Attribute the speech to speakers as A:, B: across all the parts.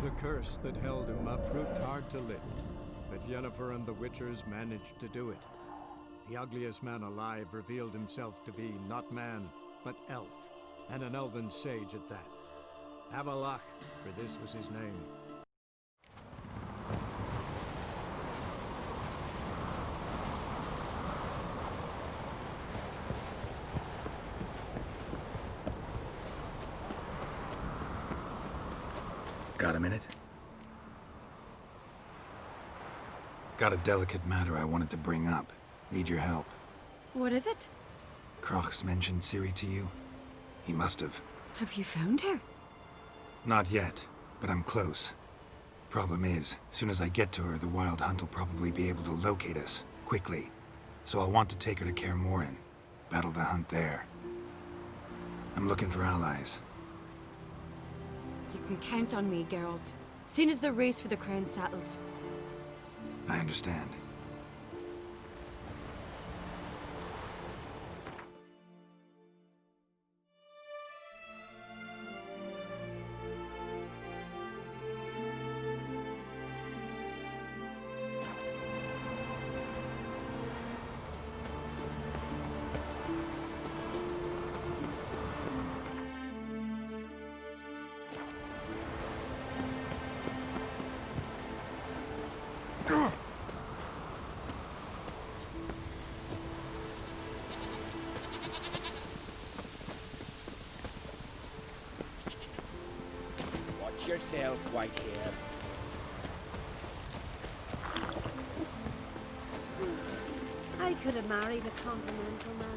A: The curse that held Uma proved hard to lift, but Yennefer and the Witchers managed to do it. The ugliest man alive revealed himself to be not man, but elf, and an elven sage at that. Avalach, for this was his name.
B: Got a minute? Got a delicate matter I wanted to bring up. Need your help.
C: What is it?
B: Crach's mentioned Ciri to you? He must have.
C: Have you found her?
B: Not yet, but I'm close. Problem is, soon as I get to her, the Wild Hunt will probably be able to locate us, quickly. So I'll want to take her to Kaer Morhen. Battle the hunt there. I'm looking for allies.
C: You can count on me, Geralt. Soon as the race for the crown's settled.
B: I understand.
D: Watch yourself, Whitehair.
E: I could have married a continental man.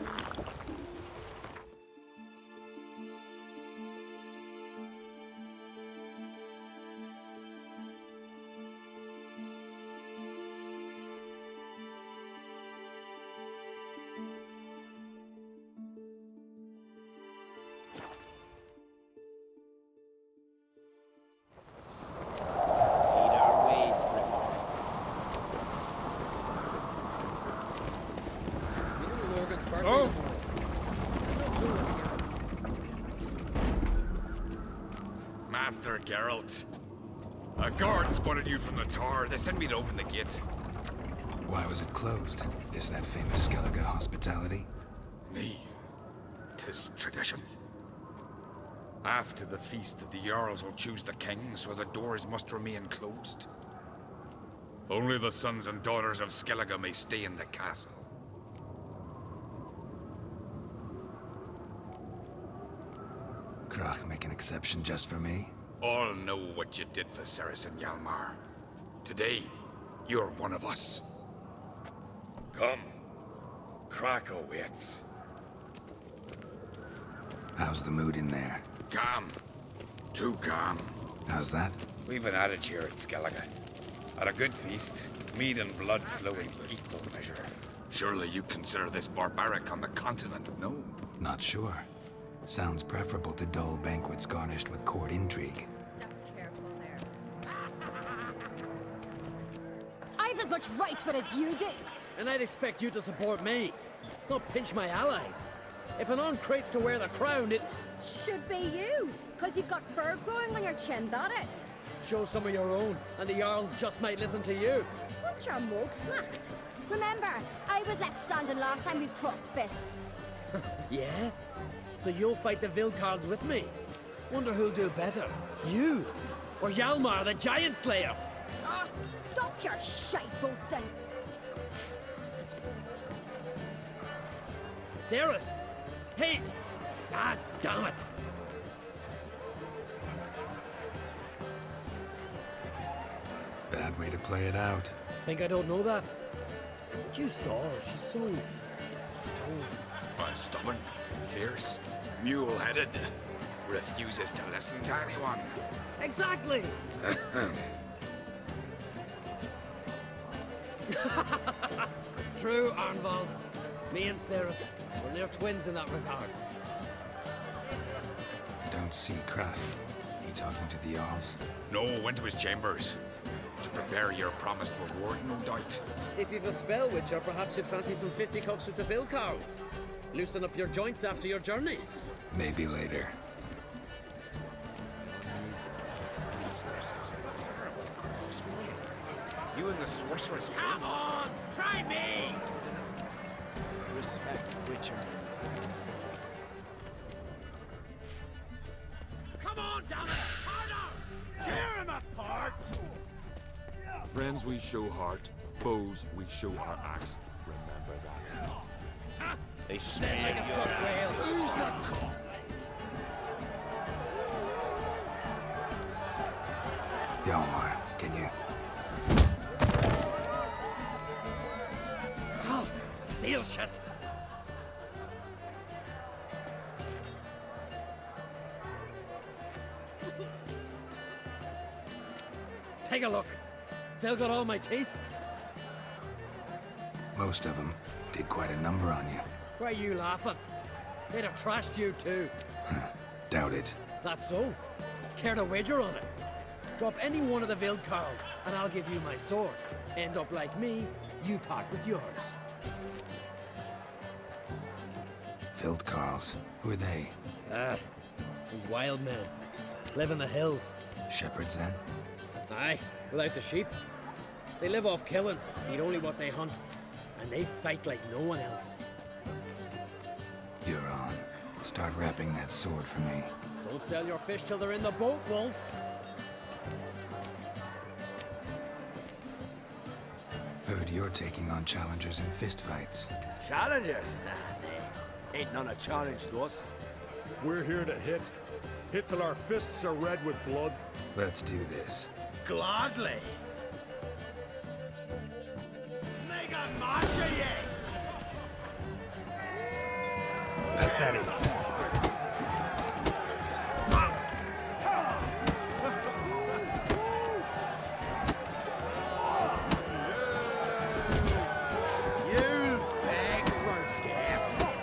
F: Master Geralt. A guard spotted you from the tower. They sent me to open the gate.
B: Why was it closed? Is that famous Skellige hospitality?
F: Nay, 'tis tradition. After the feast, the Jarls will choose the king, so the doors must remain closed. Only the sons and daughters of Skellige may stay in the castle.
B: Crach make an exception just for me?
F: All know what you did for Ceres and Hjalmar. Today, you're one of us. Come. Crach awaits.
B: How's the mood in there?
F: Calm. Too calm.
B: How's that?
F: We've an adage here at Skellige. At a good feast, mead and blood flow in equal measure. Surely you consider this barbaric on the continent, no?
B: Not sure. Sounds preferable to dull banquets garnished with court intrigue.
C: Step careful there. I've as much right to it as you do.
G: And I'd expect you to support me, not pinch my allies. If an on-crate's to wear the crown, it...
E: Should be you, because you've got fur growing on your chin, that it?
G: Show some of your own, and the Jarls just might listen to you.
E: Want your mug smacked?
C: Remember, I was left standing last time we crossed fists.
G: Yeah? So you'll fight the Vilcards with me? Wonder who'll do better, you or Hjalmar the Giant Slayer?
E: Oh, stop your shite boasting.
G: Ceres? Hey! Ah, damn it!
B: Bad way to play it out.
G: Think I don't know that? But you saw her, she's so...
F: Stubborn, fierce, mule-headed. Refuses to listen to anyone.
G: Exactly! True, Arnvald. Me and Ceres, we're near twins in that regard.
B: Don't see Crach. He talking to the Jarls?
F: No, went to his chambers. To prepare your promised reward, no doubt.
G: If you've a spell witcher, perhaps you'd fancy some fisticuffs with the Vilcards. Loosen up your joints after your journey.
B: Maybe later.
F: This is a terrible cross, William. You and the sorceress.
G: Come on, try me!
H: Respect, Witcher.
G: Come on, damn it! Harder!
F: Tear him apart!
I: Friends we show heart, foes we show our axe. Remember that.
H: They
G: Like
H: smeared
G: a
H: you.
G: stuck whale.
F: Who's the cop?
B: Yalmar, can you?
G: Oh, seal shut! Take a look. Still got all my teeth?
B: Most of them did quite a number on you.
G: Why are you laughing? They'd have trashed you too.
B: Doubt it.
G: That's so. Care to wager on it? Drop any one of the Vildkarls, and I'll give you my sword. End up like me, you part with yours.
B: Filled Carls. Who are they?
G: These wild men. Live in the hills.
B: Shepherds, then?
G: Aye, without the sheep. They live off killing, eat only what they hunt. And they fight like no one else.
B: You're on. Start wrapping that sword for me.
G: Don't sell your fish till they're in the boat, Wolf.
B: Heard you're taking on challengers in fistfights.
H: Challengers? Nah, they ain't none a challenge to us.
I: We're here to hit. Hit till our fists are red with blood.
B: Let's do this.
H: Gladly. Mega Masha
B: Pathetic.
H: You'll beg for death.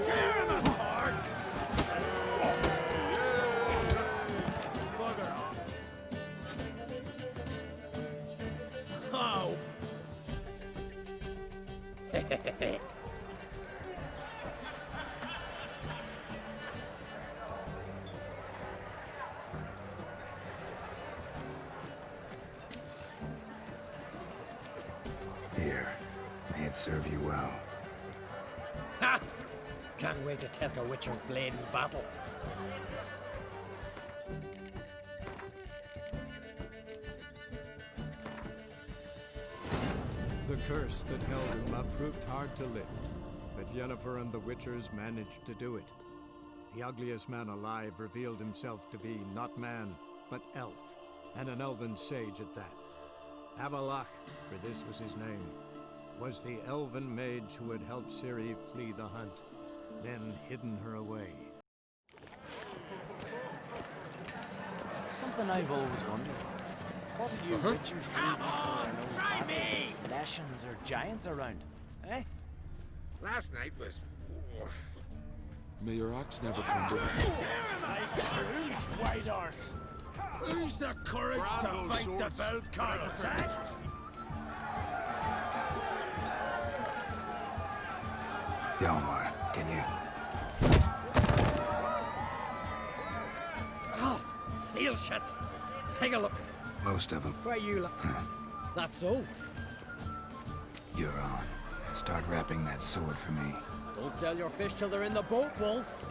F: Tear him apart!
H: Bugger off. Oh.
B: Here. May it serve you well.
G: Ha! Can't wait to test a Witcher's blade in battle.
A: The curse that held Uma proved hard to lift, but Yennefer and the Witchers managed to do it. The ugliest man alive revealed himself to be not man, but elf, and an elven sage at that. Avalach, for this was his name, was the elven mage who had helped Ciri flee the hunt, then hidden her away.
H: Something I've always wondered. What did you Witchers do before no bastards, Lashens or giants around? Eh?
F: Last night was...
I: May your axe never come down.
H: White horse.
F: Who's the courage to fight the Vildkarls, eh?
B: Yalmar, can you?
G: Oh, seal shut! Take a look.
B: Most of them.
G: Why you That's so.
B: You're on. Start wrapping that sword for me.
G: Don't sell your fish till they're in the boat, Wolf.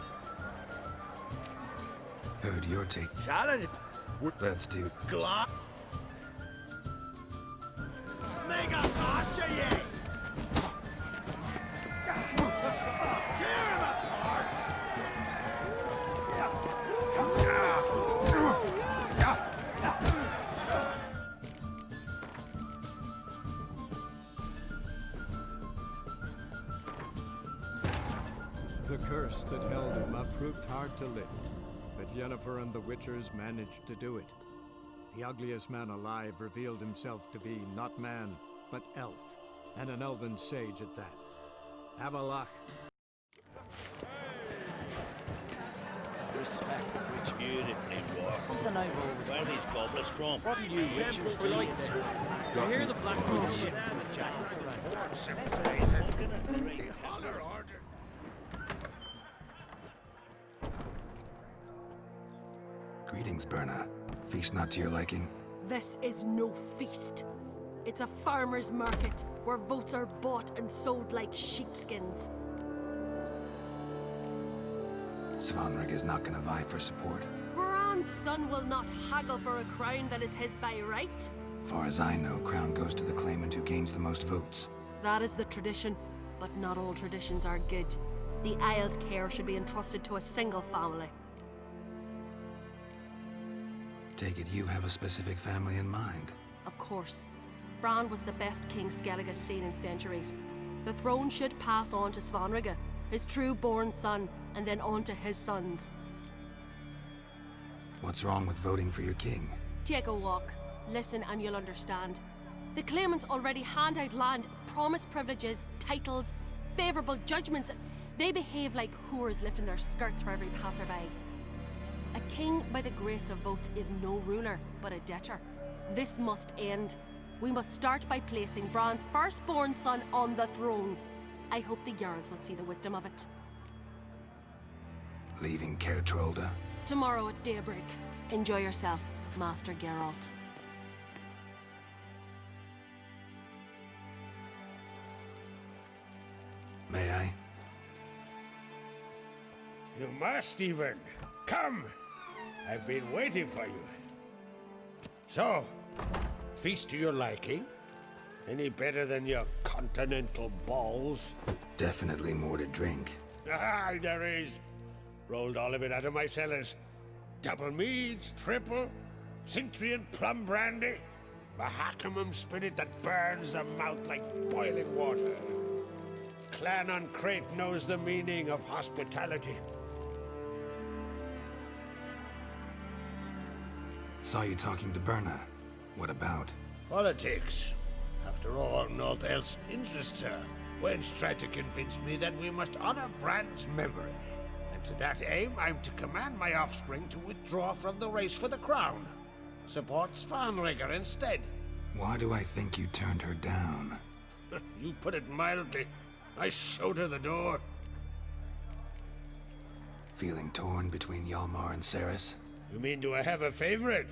B: Heard you're taking.
H: Challenge.
B: Let's do.
H: Glad. Mega Masha
F: Tear him apart!
A: The curse that held Uma proved hard to lift, but Yennefer and the Witchers managed to do it. The ugliest man alive revealed himself to be not man, but elf, and an elven sage at that. Avalach.
H: Respect, Witcher.
J: Beautifully wrought.
H: Something I've always
J: Where are these goblets from?
H: What'll you witchers do
G: like
H: with it?
G: I hear the black shit.
H: From the giants around.
B: Greetings, Berna. Feast not to your liking?
K: This is no feast. It's a farmer's market where votes are bought and sold like sheepskins.
B: Svanrig is not gonna vie for support.
K: Bran's son will not haggle for a crown that is his by right.
B: Far as I know, crown goes to the claimant who gains the most votes.
K: That is the tradition, but not all traditions are good. The Isle's care should be entrusted to a single family.
B: Take it you have a specific family in mind.
K: Of course. Bran was the best king Skellig has seen in centuries. The throne should pass on to Svanrige, his true-born son, and then on to his sons.
B: What's wrong with voting for your king?
K: Take a walk. Listen and you'll understand. The claimants already hand out land, promise privileges, titles, favourable judgments. They behave like whores lifting their skirts for every passerby. A king by the grace of votes is no ruler, but a debtor. This must end. We must start by placing Bran's firstborn son on the throne. I hope the Jarls will see the wisdom of it.
B: Leaving Caer Trolda?
K: Tomorrow at daybreak. Enjoy yourself, Master Geralt.
B: May I?
J: You must even. Come! I've been waiting for you. So, feast to your liking? Any better than your continental balls?
B: Definitely more to drink.
J: Ah, there is. Rolled all of it out of my cellars. Double meads, triple, Cintrian plum brandy, Mahakimum spirit that burns the mouth like boiling water. Clan on Crate knows the meaning of hospitality.
B: Saw you talking to Berna. What about?
J: Politics. After all, naught else interests her. Wench tried to convince me that we must honor Bran's memory. And to that aim, I'm to command my offspring to withdraw from the race for the crown. Support Svanrigger instead.
B: Why do I think you turned her down?
J: You put it mildly. I showed her the door.
B: Feeling torn between Hjalmar and Cerys?
J: You mean do I have a favorite?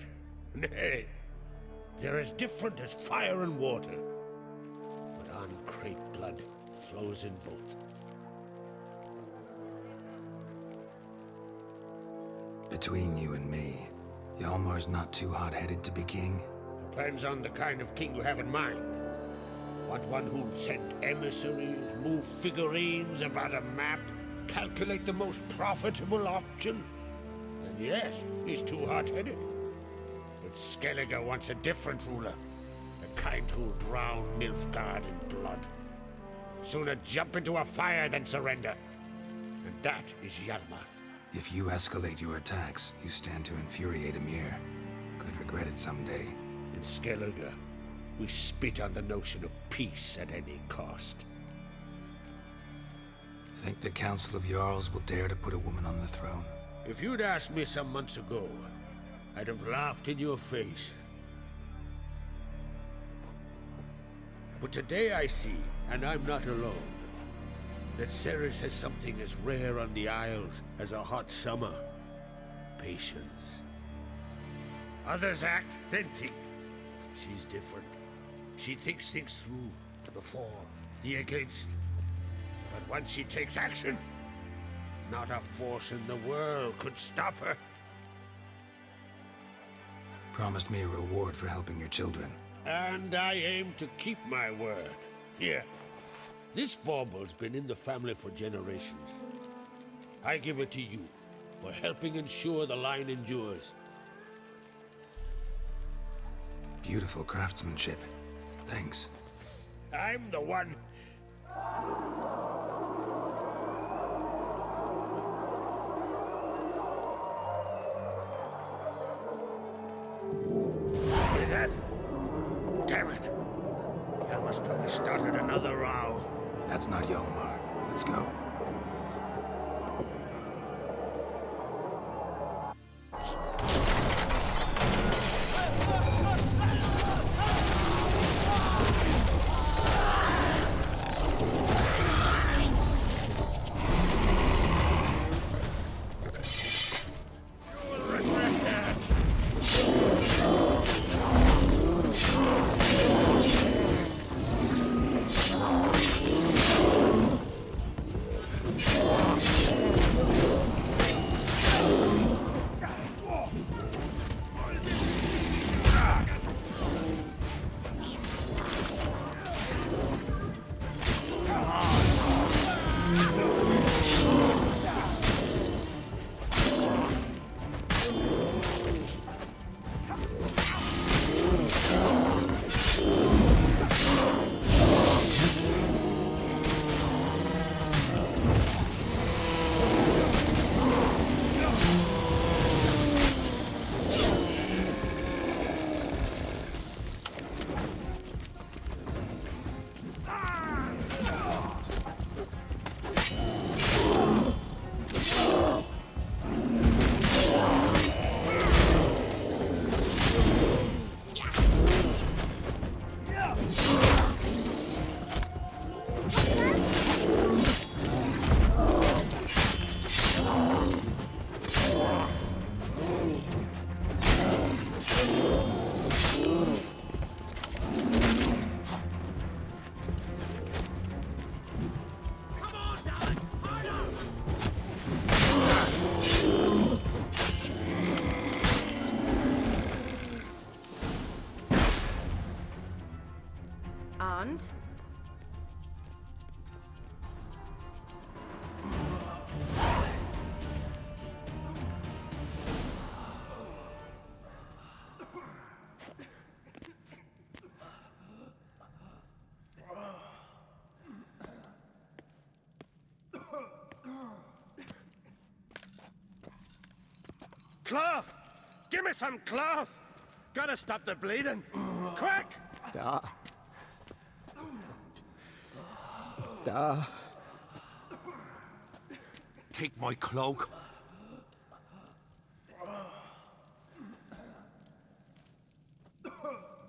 J: Nay. They're as different as fire and water. But on Crate blood flows in both.
B: Between you and me, Hjalmar's not too hot-headed to be king?
J: Depends on the kind of king you have in mind. Want one who'll send emissaries, move figurines about a map, calculate the most profitable option? Then yes, he's too hot-headed. But Skellige wants a different ruler. The kind who'll drown Nilfgaard in blood. Sooner jump into a fire than surrender. And that is Hjalmar.
B: If you escalate your attacks, you stand to infuriate Emir. Could regret it someday.
J: In Skellige, we spit on the notion of peace at any cost.
B: Think the Council of Jarls will dare to put a woman on the throne?
J: If you'd asked me some months ago, I'd have laughed in your face. But today I see, and I'm not alone, that Cerys has something as rare on the Isles as a hot summer. Patience. Others act, then think. She's different. She thinks things through. The for, the against. But once she takes action, not a force in the world could stop her.
B: Promised me a reward for helping your children.
J: And I aim to keep my word. Here. This bauble's been in the family for generations. I give it to you for helping ensure the line endures.
B: Beautiful craftsmanship. Thanks.
J: I'm the one. Hear that? Damn it. Hjalmar's probably started another row.
B: That's not Hjalmar. Let's go.
J: Cloth! Give me some cloth! Gotta stop the bleeding! Quick!
F: Take my cloak.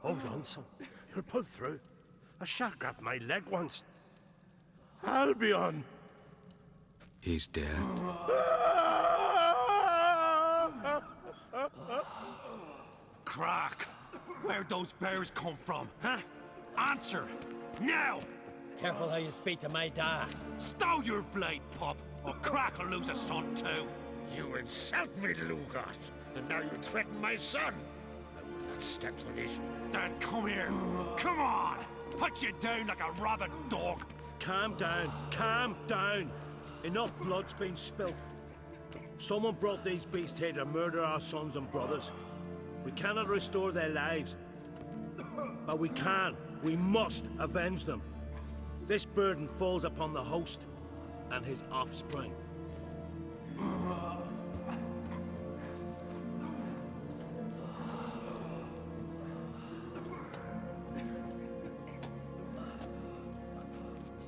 J: Hold on, son. You'll pull through. A shot grabbed my leg once. Albion!
F: He's dead. Crack! Where'd those bears come from, huh? Answer! Now!
G: Careful how you speak to my dad.
F: Stow your blade, pup, or Crack will lose a son too.
J: You insult me, Lugos, and now you threaten my son. I will not stand for this.
F: Dad, come here. Come on! Put you down like a rabid dog.
G: Calm down. Calm down. Enough blood's been spilt. Someone brought these beasts here to murder our sons and brothers. We cannot restore their lives. But we can. We must avenge them. This burden falls upon the host and his offspring.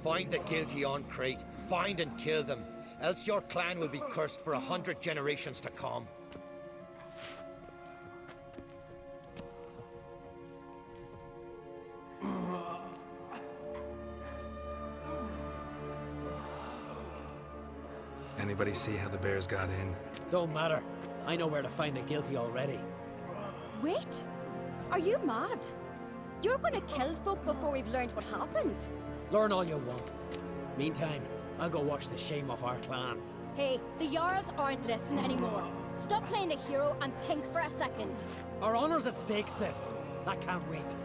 L: Find the guilty on Crete. Find and kill them. Else your clan will be cursed for 100 generations to come.
B: Anybody see how the bears got in?
G: Don't matter. I know where to find the guilty already.
E: Wait! Are you mad? You're gonna kill folk before we've learned what happened?
G: Learn all you want. Meantime, I'll go wash the shame off our clan.
E: Hey, the Jarls aren't listening anymore. Stop playing the hero and think for a second.
G: Our honor's at stake, sis. That can't wait.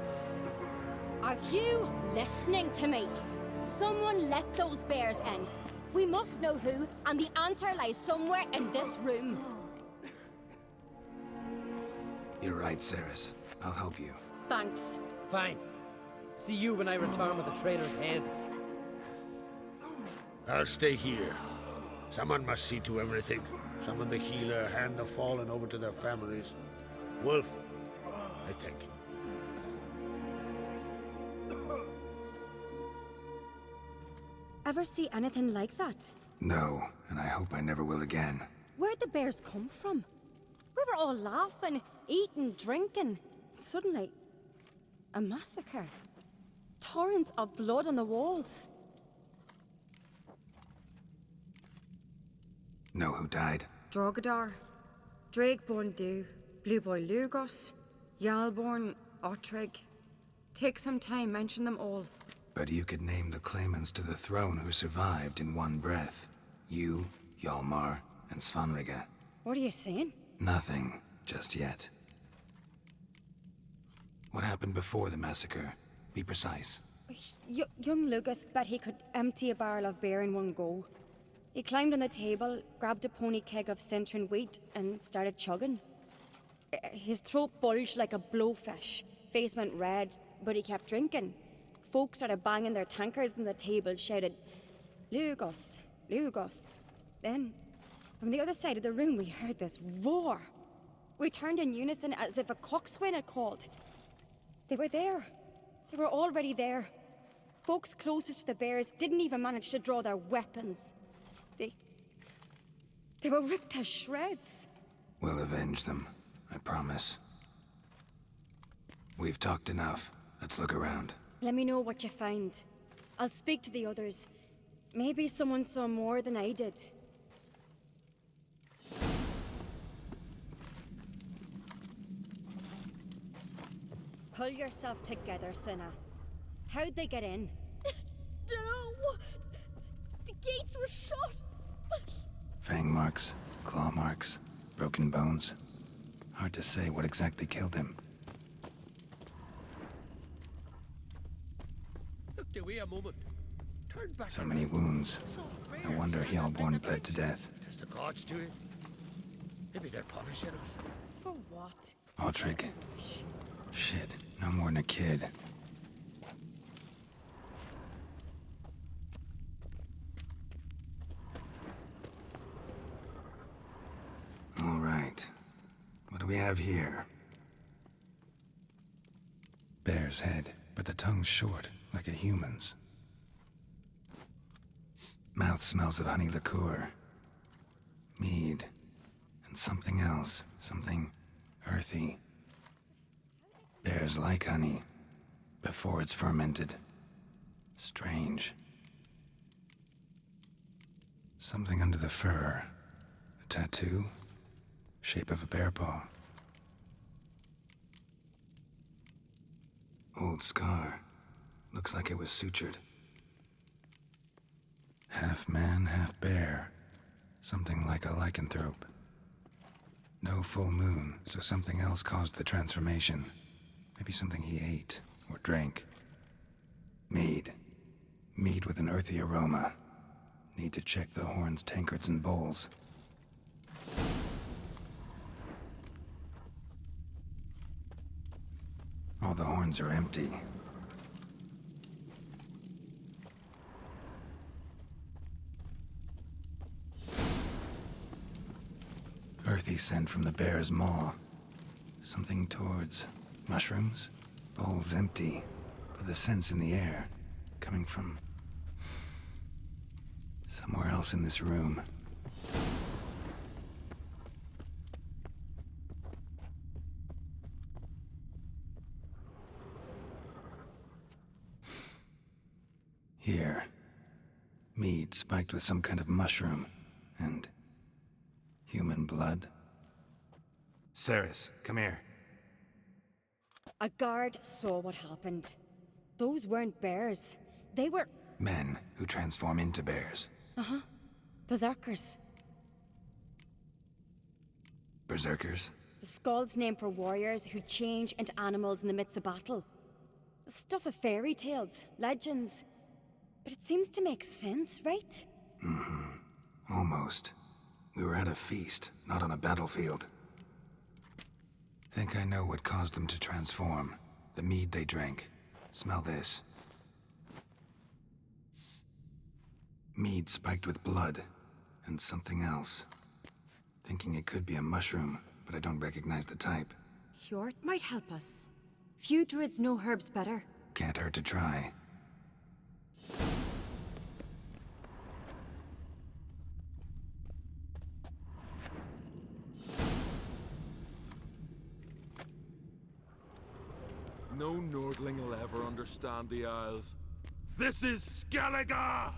E: Are you listening to me? Someone let those bears in. We must know who, and the answer lies somewhere in this room.
B: You're right, Ceres. I'll help you.
E: Thanks.
G: Fine. See you when I return with the traitors' heads.
J: I'll stay here. Someone must see to everything. Summon the healer, hand the fallen over to their families. Wolf, I thank you.
E: Ever see anything like that?
B: No, and I hope I never will again.
E: Where'd the bears come from? We were all laughing, eating, drinking. Suddenly, a massacre. Torrents of blood on the walls.
B: Know who died?
C: Drogadar, Drakeborn Du, Blue Boy Lugos, Yalborn, Ottrig. Take some time, mention them all.
B: But you could name the claimants to the throne who survived in one breath. You, Hjalmar, and Svanrige.
E: What are you saying?
B: Nothing, just yet. What happened before the massacre? Be precise.
E: Young Lucas bet he could empty a barrel of beer in one go. He climbed on the table, grabbed a pony keg of Cintron wheat, and started chugging. His throat bulged like a blowfish, face went red, but he kept drinking. Folks started banging their tankards on the table, shouted, "Lugos, Lugos." Then, from the other side of the room, we heard this roar. We turned in unison as if a coxswain had called. They were there. They were already there. Folks closest to the bears didn't even manage to draw their weapons. They were ripped to shreds.
B: We'll avenge them, I promise. We've talked enough. Let's look around.
E: Let me know what you find. I'll speak to the others. Maybe someone saw more than I did. Pull yourself together, Cinna. How'd they get in?
M: No! The gates were shut!
B: Fang marks, claw marks, broken bones. Hard to say what exactly killed him.
J: Look, wait a moment. Turn back.
B: So many wounds. No wonder Hjalborn bled to death.
J: Does the gods do it? Maybe they're punishing us.
E: For what?
B: Ottrig. Shit, no more than a kid. do we have here? Bear's head, but the tongue's short, like a human's. Mouth smells of honey liqueur. Mead. And something else. Something earthy. Bears like honey. Before it's fermented. Strange. Something under the fur. A tattoo? Shape of a bear paw. Old scar. Looks like it was sutured. Half man, half bear. Something like a lycanthrope. No full moon, so something else caused the transformation. Maybe something he ate or drank. Mead. Mead with an earthy aroma. Need to check the horns, tankards, and bowls. All the horns are empty. Earthy scent from the bear's maw. Something towards mushrooms? Bowls empty, but the scent's in the air. Coming from somewhere else in this room. Here. Mead spiked with some kind of mushroom. And human blood. Ceres, come here.
E: A guard saw what happened. Those weren't bears. They were...
B: Men who transform into bears.
E: Uh-huh. Berserkers.
B: Berserkers?
E: The Skald's name for warriors who change into animals in the midst of battle. Stuff of fairy tales, legends. But it seems to make sense, right?
B: Mm-hmm. Almost. We were at a feast, not on a battlefield. Think I know what caused them to transform. The mead they drank. Smell this. Mead spiked with blood. And something else. Thinking it could be a mushroom, but I don't recognize the type.
C: Hjort might help us. Few druids know herbs better.
B: Can't hurt to try.
I: No Nordling will ever understand the Isles. This is Skellige!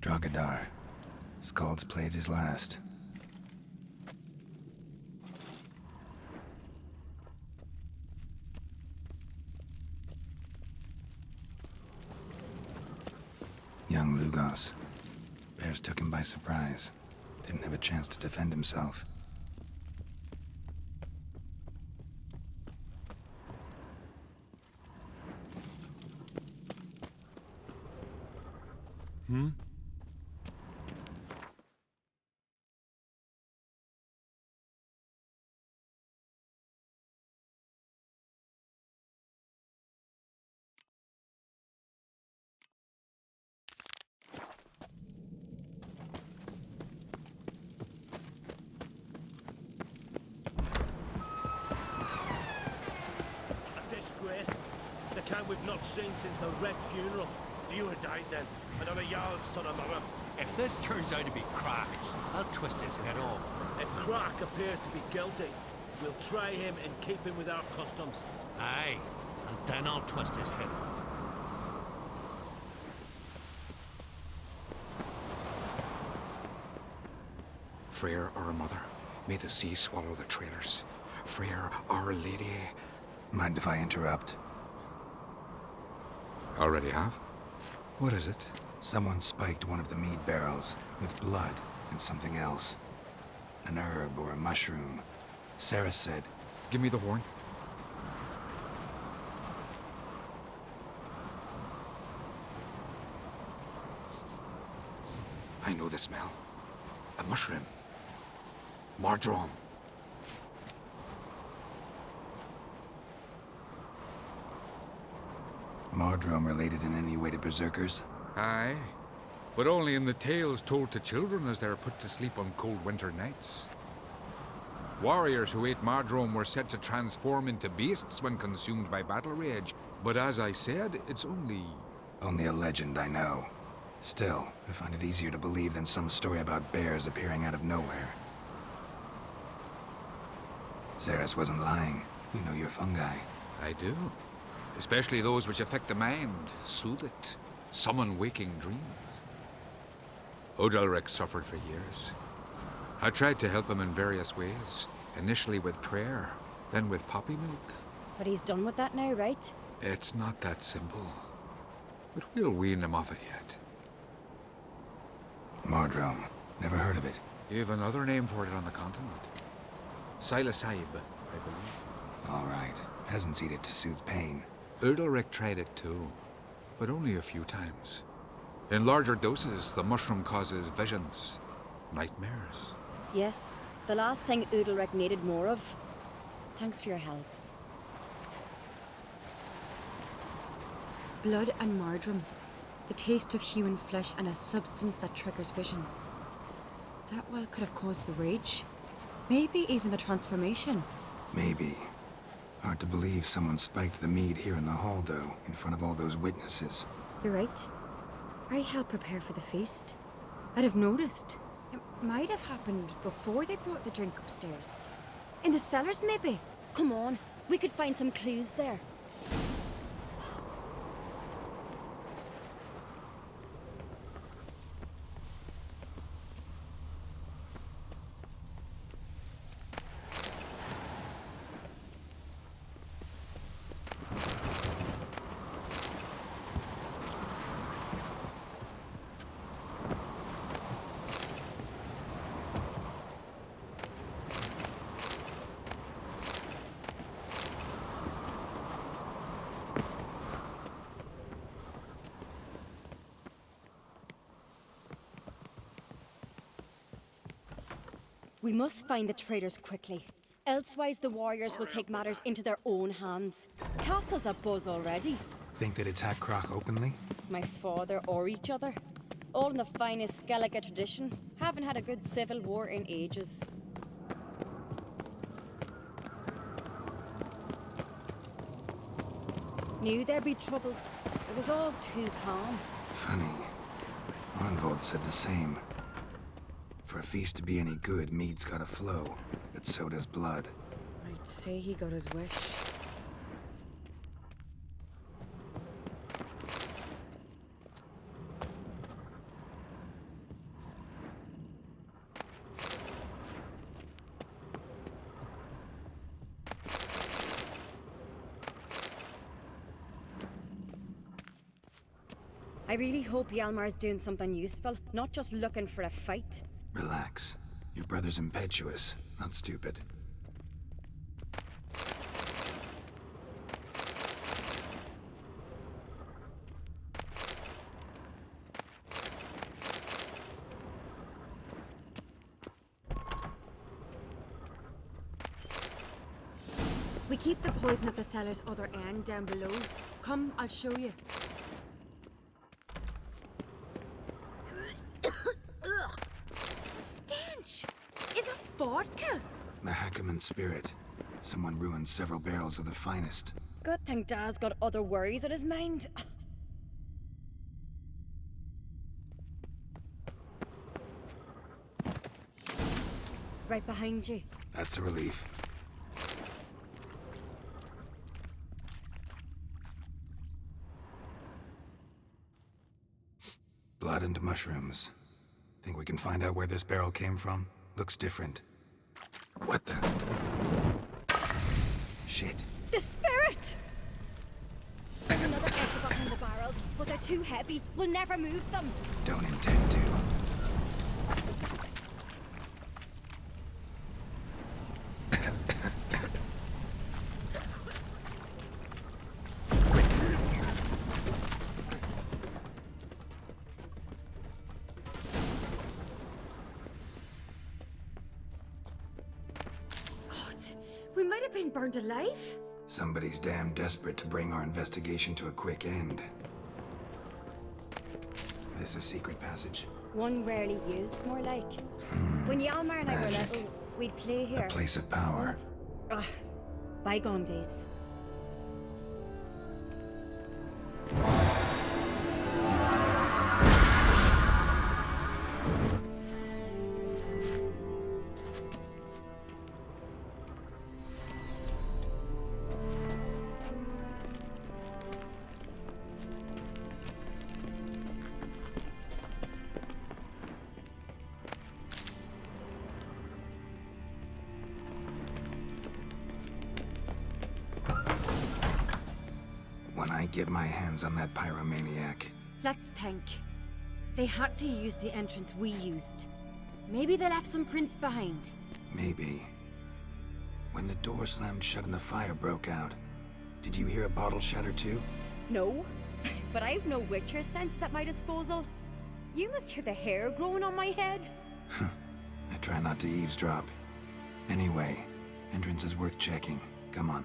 B: Drogadar. Skald's played his last. Young Lugos. Bears took him by surprise. Didn't have a chance to defend himself.
G: The kind we've not seen since the Red Funeral.
N: Few had died then. Another Jarl's son among them.
H: If this turns out to be Crack, I'll twist his head off.
G: If Crack appears to be guilty, we'll try him in keeping with our customs.
H: Aye, and then I'll twist his head off.
F: Freyr, our mother, may the sea swallow the traitors. Freyr, our lady.
B: Mind if I interrupt?
F: Already have? What is it?
B: Someone spiked one of the mead barrels with blood and something else. An herb or a mushroom. Sarah said...
F: Give me the horn. I know the smell. A mushroom. Mardrome.
B: Mardrome related in any way to berserkers?
F: Aye, but only in the tales told to children as they're put to sleep on cold winter nights. Warriors who ate Mardrome were said to transform into beasts when consumed by battle rage, but as I said, it's only...
B: Only a legend, I know. Still, I find it easier to believe than some story about bears appearing out of nowhere. Ceres wasn't lying. You know your fungi.
F: I do. Especially those which affect the mind, soothe it, summon waking dreams. Odalric suffered for years. I tried to help him in various ways, initially with prayer, then with poppy milk.
E: But he's done with that now, right?
F: It's not that simple. But we'll wean him off it yet.
B: Mardrome. Never heard of it.
F: You have another name for it on the continent. Psilocybin, I believe.
B: All right. Peasants eat it to soothe pain.
F: Odalric tried it too, but only a few times. In larger doses, the mushroom causes visions, nightmares.
E: Yes, the last thing Udalric needed more of. Thanks for your help.
C: Blood and Mardrome. The taste of human flesh and a substance that triggers visions. That well could have caused the rage. Maybe even the transformation.
B: Maybe. Hard to believe someone spiked the mead here in the hall, though, in front of all those witnesses.
C: You're right. I helped prepare for the feast. I'd have noticed. It might have happened before they brought the drink upstairs. In the cellars, maybe.
E: Come on, we could find some clues there. We must find the traitors quickly. Elsewise, the warriors will take matters into their own hands. Castle's abuzz already.
B: Think they'd attack Croc openly?
E: My father or each other. All in the finest Skellige tradition. Haven't had a good civil war in ages. Knew there'd be trouble. It was all too calm.
B: Funny. Arnvold said the same. For a feast to be any good, mead's gotta flow, but so does blood.
C: I'd say he got his wish.
E: I really hope Hjalmar's doing something useful, not just looking for a fight.
B: Relax. Your brother's impetuous, not stupid.
C: We keep the poison at the cellar's other end down below. Come, I'll show you.
E: Vodka?
B: Mahakaman spirit. Someone ruined several barrels of the finest.
E: Good thing Dad's got other worries on his mind. Right behind you.
B: That's a relief. Blood and mushrooms. Think we can find out where this barrel came from? Looks different. What the? Shit.
E: The spirit! There's another exit behind the barrels, but they're too heavy. We'll never move them.
B: Don't intend to.
C: We might have been burned alive.
B: Somebody's damn desperate to bring our investigation to a quick end. This is secret passage.
E: One rarely used, more like. When Yalmar and I were
B: Magic.
E: little, we'd play here.
B: A place of power.
E: Once- bygone days.
B: When I get my hands on that pyromaniac,
C: Let's think. They had to use the entrance we used. Maybe they left some prints behind.
B: maybe. When the door slammed shut and the fire broke out, did you hear a bottle shatter too?
E: No, but I've no witcher sense at my disposal. You must hear the hair growing on my head.
B: I try not to eavesdrop. Anyway, entrance is worth checking. Come on.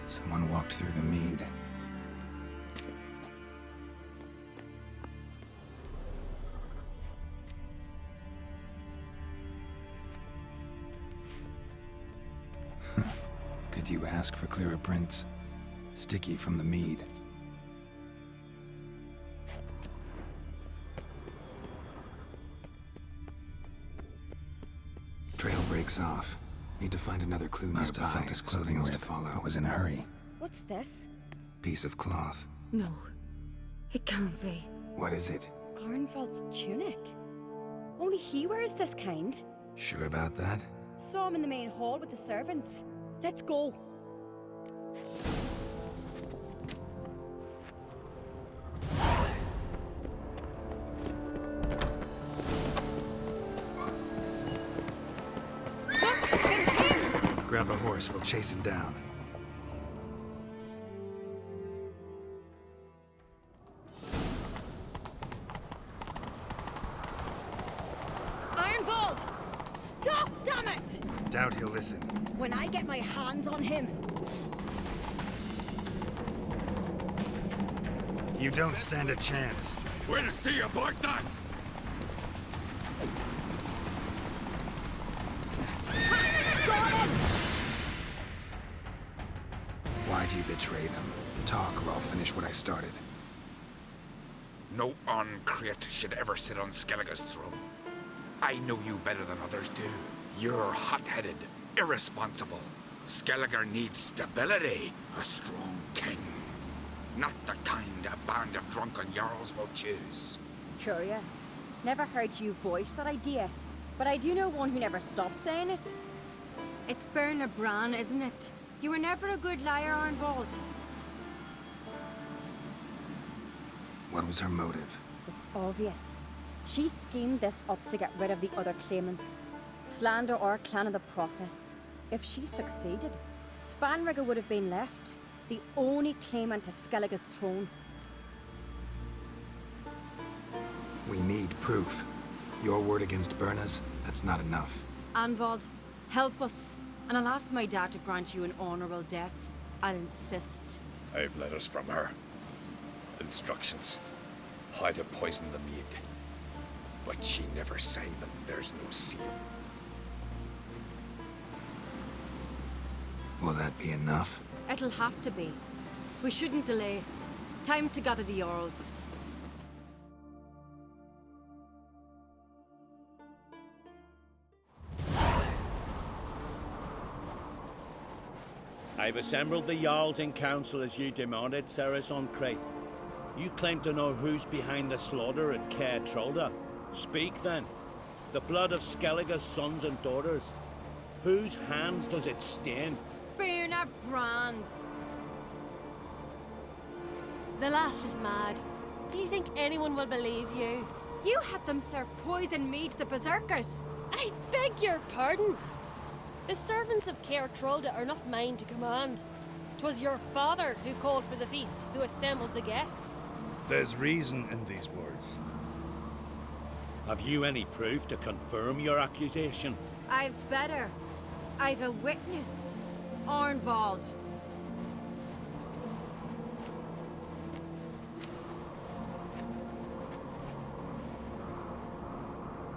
B: Someone walked through the mead. Could you ask for clearer prints? Sticky from the mead. Trail breaks off. Need to find another clue Must have nearby. felt his Something clothing else with. to follow. I was in a hurry.
E: What's this?
B: Piece of cloth.
C: No. It can't be.
B: What is it?
E: Arnvald's tunic. Only he wears this kind.
B: Sure about that?
E: Saw him in the main hall with the servants. Let's go. Look, it's him!
B: Grab a horse, we'll chase him down.
E: Ironbolt! Stop, damn it!
B: Doubt he'll listen.
E: When I get my hands on him.
B: You don't stand a chance.
I: We'll see about that!
E: Got him!
B: Why do you betray them? Talk or I'll finish what I started.
F: No Uncreate should ever sit on Skellige's throne. I know you better than others do. You're hot-headed, irresponsible. Skellige needs stability, a strong king. Not the kind a band of drunken jarls will choose.
E: Curious. Never heard you voice that idea. But I do know one who never stops saying it.
C: It's Berna Bran, isn't it? You were never a good liar, Arnvald.
B: What was her motive?
E: It's obvious. She schemed this up to get rid of the other claimants. Slander our clan in the process. If she succeeded, Svanrigga would have been left, the only claimant to Skellige's throne.
B: We need proof. Your word against Berna's, that's not enough.
C: Arnvald, help us. And I'll ask my dad to grant you an honorable death. I'll insist.
O: I've letters from her. Instructions. How to poison the mead. But she never signed them. There's no seal.
B: Will that be enough?
C: It'll have to be. We shouldn't delay. Time to gather the Jarls.
G: I've assembled the Jarls in council as you demanded, Ceres on Crate. You claim to know who's behind the slaughter at Caer Trolda. Speak then. The blood of Skellige's sons and daughters. Whose hands does it stain?
E: Bernard Brands.
K: The lass is mad. Do you think anyone will believe you?
E: You had them serve poison mead to the berserkers.
K: I beg your pardon. The servants of Caer Trolda are not mine to command. 'Twas your father who called for the feast, who assembled the guests.
N: There's reason in these words.
G: Have you any proof to confirm your accusation?
E: I've better. I've a witness. Arnvald.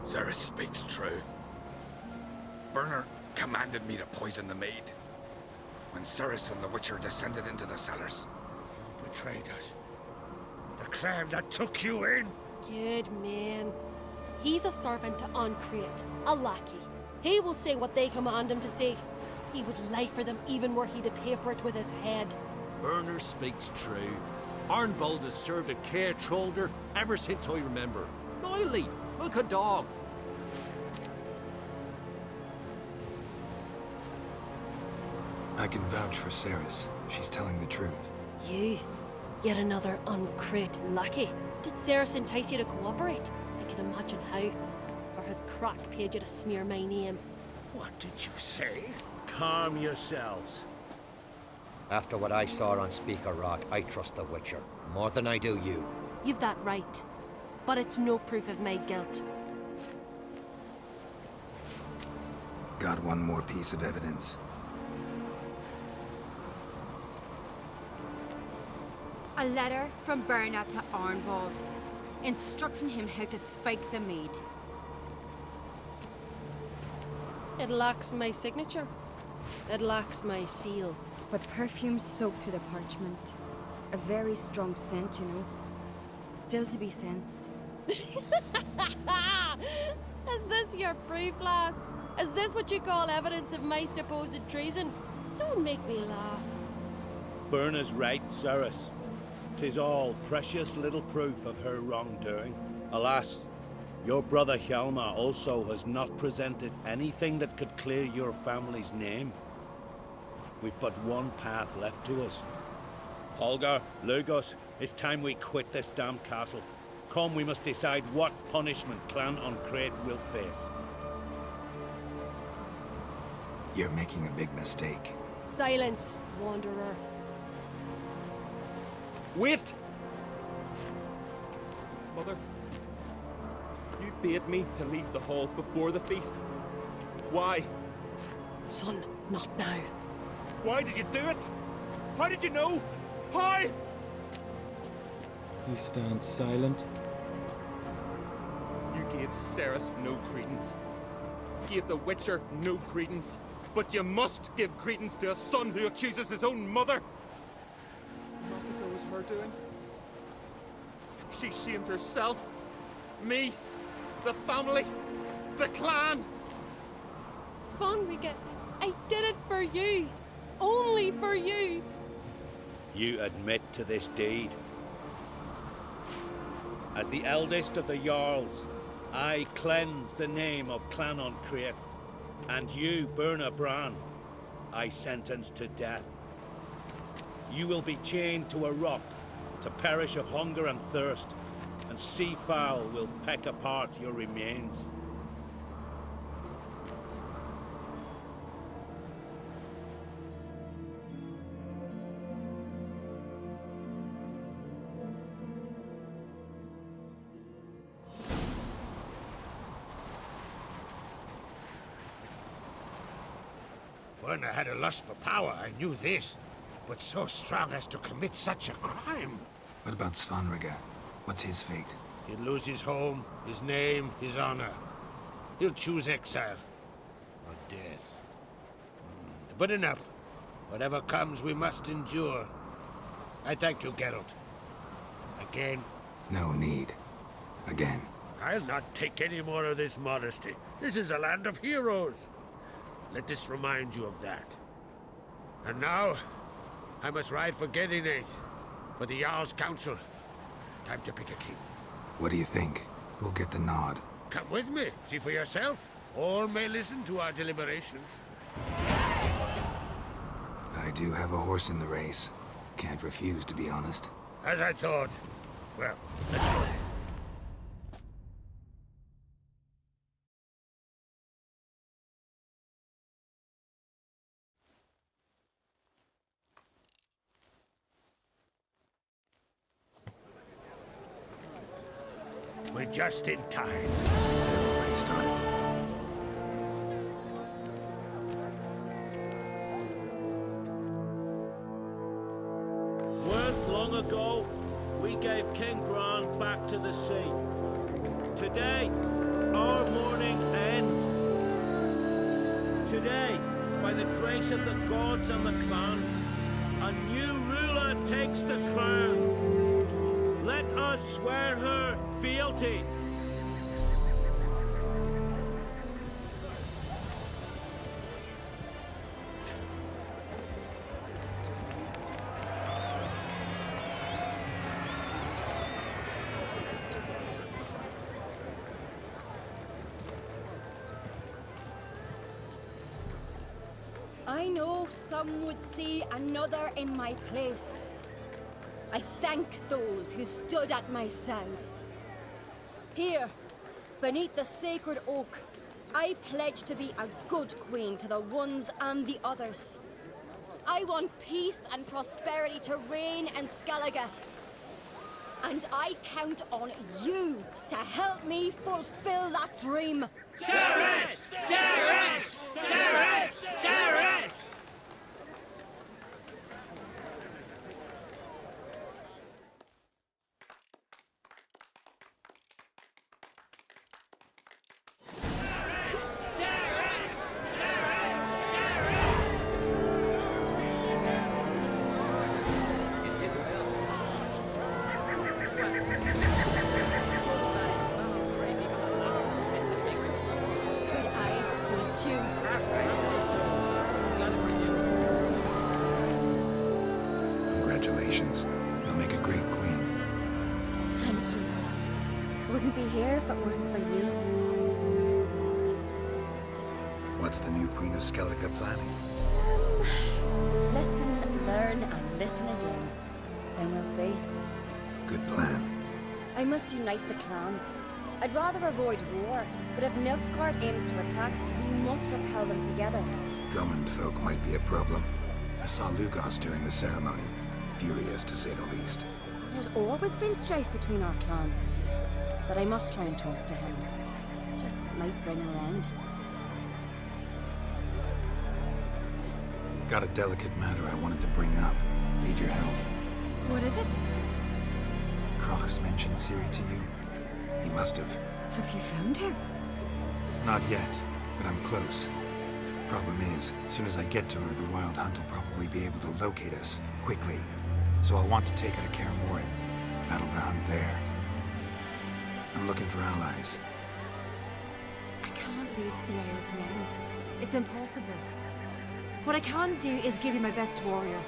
O: Ceres speaks true. Burner commanded me to poison the maid. When Ceres and the Witcher descended into the cellars.
J: You betrayed us. The clan that took you in.
K: Good man. He's a servant to Ancrate, a lackey. He will say what they command him to say. He would lie for them even were he to pay for it with his head.
P: Burner speaks true. Arnvald has served at Caer Trolder ever since I remember. Loyally, like a dog.
B: I can vouch for Ceres. She's telling the truth.
K: You? Yet another Ancrate lackey? Did Ceres entice you to cooperate? I can imagine how. Or has Crack paid you to smear my name?
J: What did you say?
G: Calm yourselves.
L: After what I saw on Speaker Rock, I trust the Witcher. More than I do you.
K: You've that right. But it's no proof of my guilt.
B: Got one more piece of evidence.
E: A letter from Bernard to Arnvald, instructing him how to spike the mead.
K: It lacks my signature. It lacks my seal.
E: But perfume soaked through the parchment. A very strong scent, you know. Still to be sensed.
K: Is this your proof, lass? Is this what you call evidence of my supposed treason? Don't make me laugh.
G: Berna's right, Ceres. 'Tis all precious little proof of her wrongdoing. Alas, your brother Hjalmar also has not presented anything that could clear your family's name. We've but one path left to us. Holger, Lugos, it's time we quit this damn castle. Come, we must decide what punishment Clan Ancrate will face.
B: You're making a big mistake.
K: Silence, wanderer.
I: Wait! Mother, you bade me to leave the hall before the feast. Why?
K: Son, not now.
I: Why did you do it? How did you know? How?
Q: He stands silent.
I: You gave Ceres no credence. Gave the Witcher no credence. But you must give credence to a son who accuses his own mother. The massacre was her doing. She shamed herself, me, the family, the clan.
K: Svanrige, I did it for you. Only for you.
G: You admit to this deed. As the eldest of the Jarls, I cleanse the name of Clan Ancrate, and you, Berna Bran, I sentence to death. You will be chained to a rock to perish of hunger and thirst, and sea fowl will peck apart your remains.
J: Werner had a lust for power, I knew this. But so strong as to commit such a crime.
B: What about Svanrige? What's his fate?
J: He'll lose his home, his name, his honor. He'll choose exile. Or death. But enough. Whatever comes, we must endure. I thank you, Geralt. Again.
B: No need. Again.
J: I'll not take any more of this modesty. This is a land of heroes. Let this remind you of that. And now, I must ride for Gedinath, for the Jarl's council. Time to pick a king.
B: What do you think? Who'll get the nod?
J: Come with me, see for yourself. All may listen to our deliberations.
B: I do have a horse in the race. Can't refuse, to be honest.
J: As I thought. Well, let's go. We're just in time.
B: They've already started.
G: Weren't long ago, we gave King Bran back to the sea. Today, our mourning ends. Today, by the grace of the gods and the clans, a new ruler takes the crown. Let us swear her fealty.
E: I know some would see another in my place. I thank those who stood at my side. Here, beneath the sacred oak, I pledge to be a good queen to the ones and the others. I want peace and prosperity to reign in Skellige. And I count on you to help me fulfill that dream.
Q: Ceres! Ceres! Ceres! Ceres!
B: Congratulations. You'll make a great queen.
E: Thank you. Wouldn't be here if it weren't for you.
B: What's the new Queen of Skellige planning?
E: To listen, learn, and listen again. Then we'll see.
B: Good plan.
E: I must unite the clans. I'd rather avoid war, but if Nilfgaard aims to attack, we must repel them together.
B: Drummond folk might be a problem. I saw Lugos during the ceremony. Furious, to say the least.
E: There's always been strife between our clans. But I must try and talk to him. Just might bring her end.
B: Got a delicate matter I wanted to bring up. Need your help.
E: What is it?
B: Kroch's mentioned Ciri to you? He must have.
E: Have you found her?
B: Not yet, but I'm close. Problem is, as soon as I get to her, the Wild Hunt will probably be able to locate us, quickly. So I'll want to take her to Kaer Morhen, battle the hunt there. I'm looking for allies.
C: I can't leave the Isles now. It's impossible. What I can do is give you my best warrior,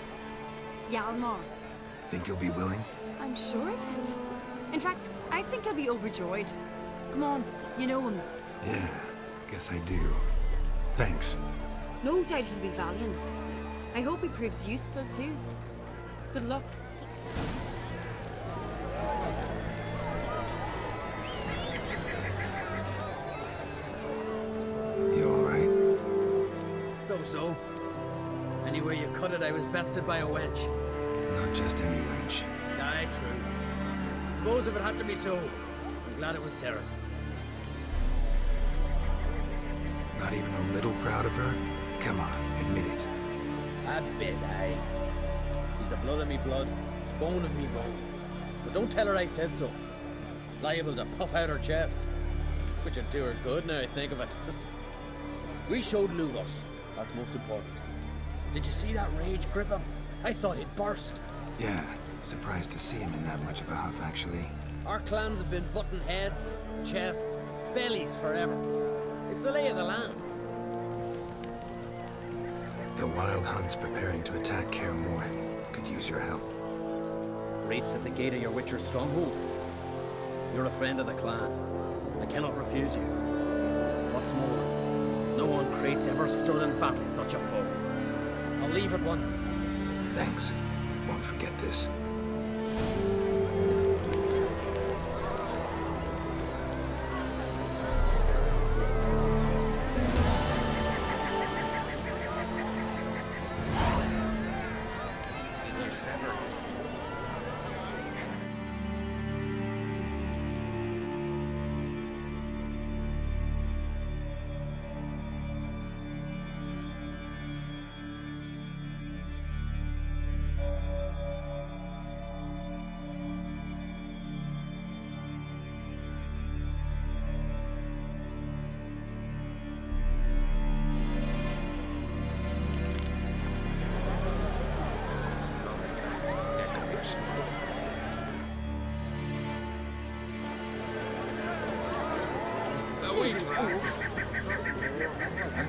C: Hjalmar.
B: Think you'll be willing?
C: I'm sure of it. In fact, I think he'll be overjoyed. Come on, you know him.
B: Yeah, guess I do. Thanks.
C: No doubt he'll be valiant. I hope he proves useful too. Good luck.
B: You alright?
R: So. Anyway you cut it, I was bested by a wench.
B: Not just any wench.
R: Aye, true. Suppose if it had to be so, I'm glad it was Ceres.
B: Not even a little proud of her? Come on, admit it.
R: A bit, aye. She's the blood of me blood, bone of me bone. But don't tell her I said so. Liable to puff out her chest. Which would do her good now I think of it. We showed Lugos. That's most important. Did you see that rage grip him? I thought he'd burst.
B: Yeah, surprised to see him in that much of a huff, actually.
R: Our clans have been butting heads, chests, bellies forever. It's the lay of the land.
B: The Wild Hunt's preparing to attack Kaer Morhen. Could use your help.
R: Raid's at the gate of your Witcher stronghold. You're a friend of the clan. I cannot refuse you. What's more, no one Crate's ever stood in battle such a foe. I'll leave at once.
B: Thanks. Won't forget this.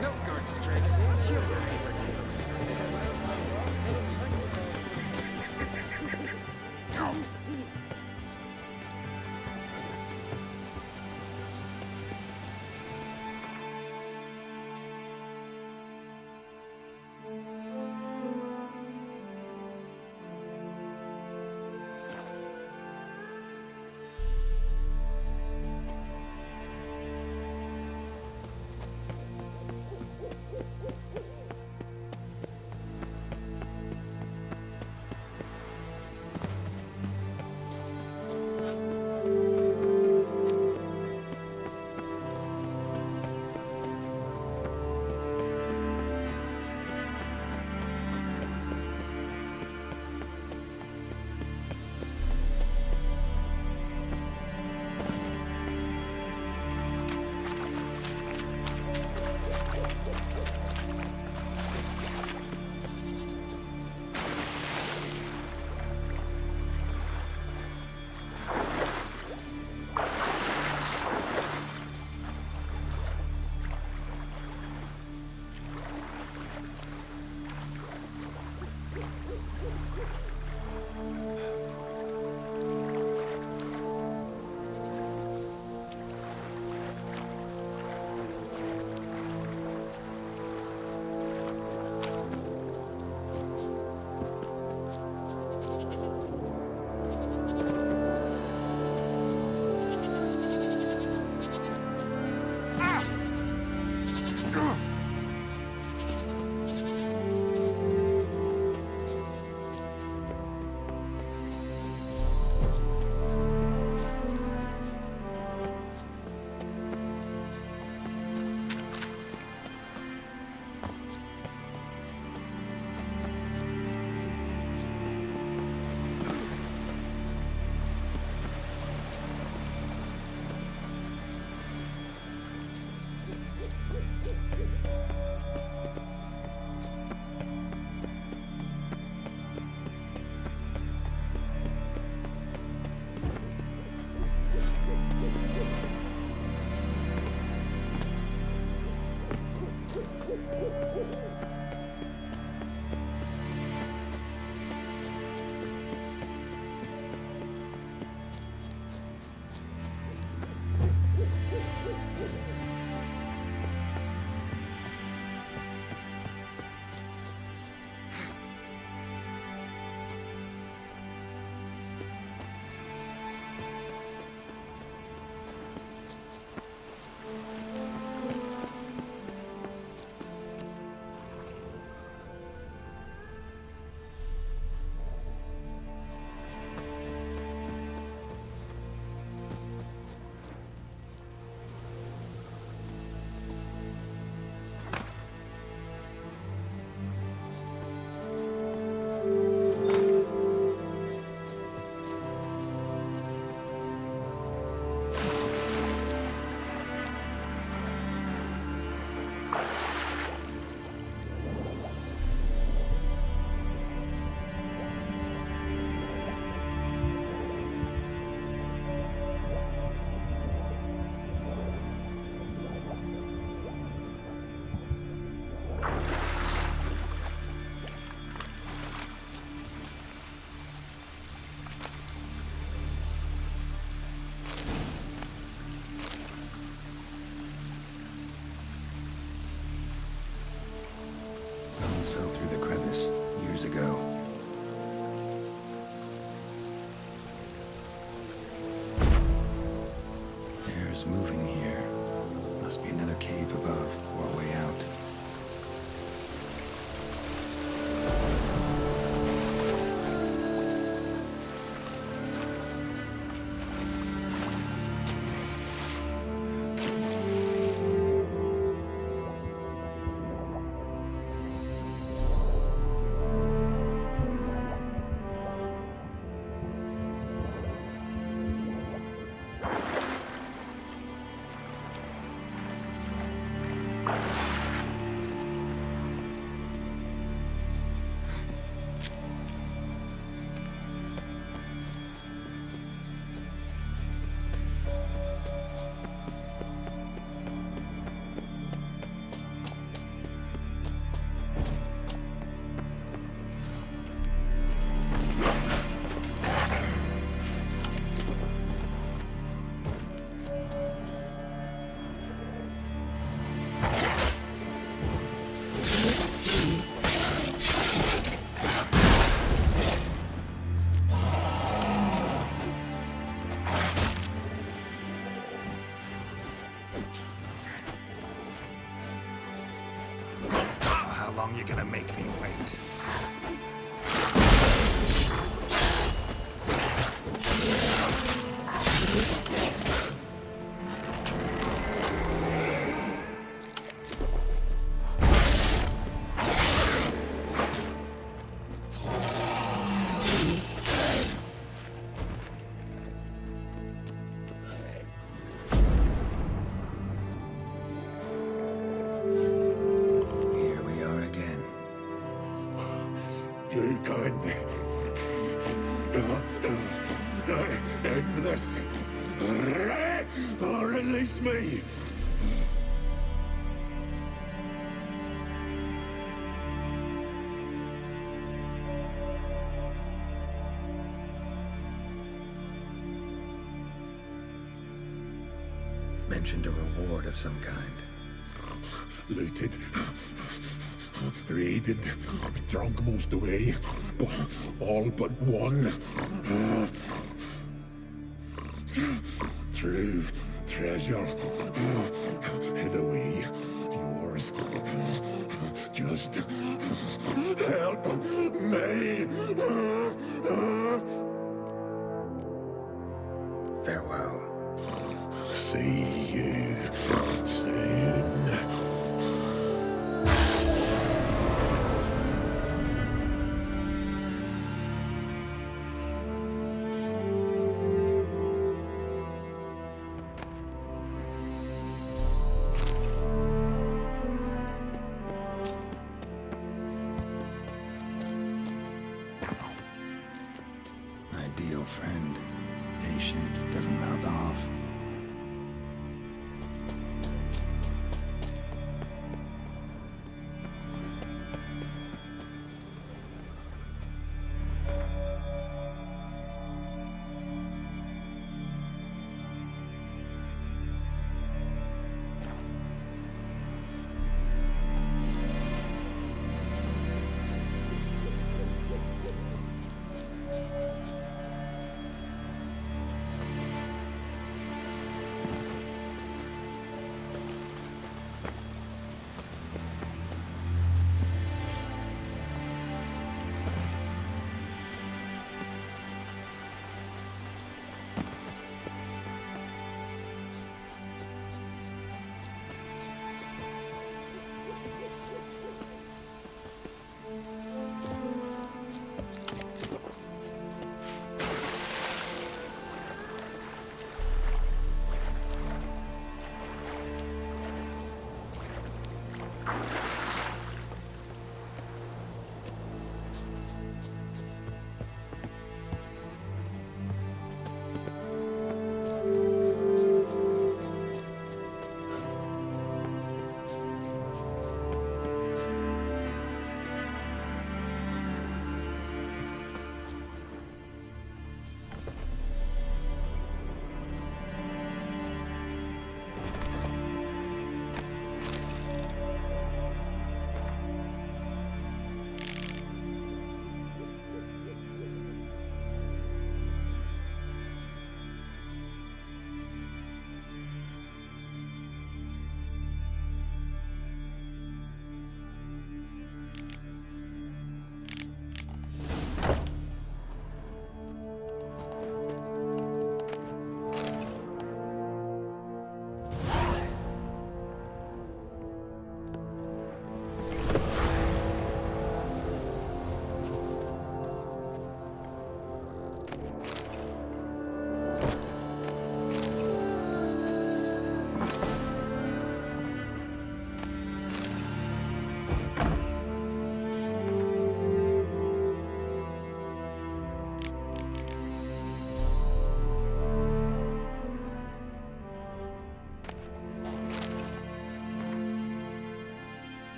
F: Nilfgaard strikes. She'll die for
B: Something's moving here. Must be another cave above, or a way out. How long you gonna make me wait?
Q: End this. Or release me.
B: Mentioned a reward of some kind.
Q: Looted. Raided. Drunk most away. All but one. True treasure. Hid away. Yours. Just help me.
B: Farewell.
Q: See you soon.
B: Ideal friend. Patient, doesn't mouth off.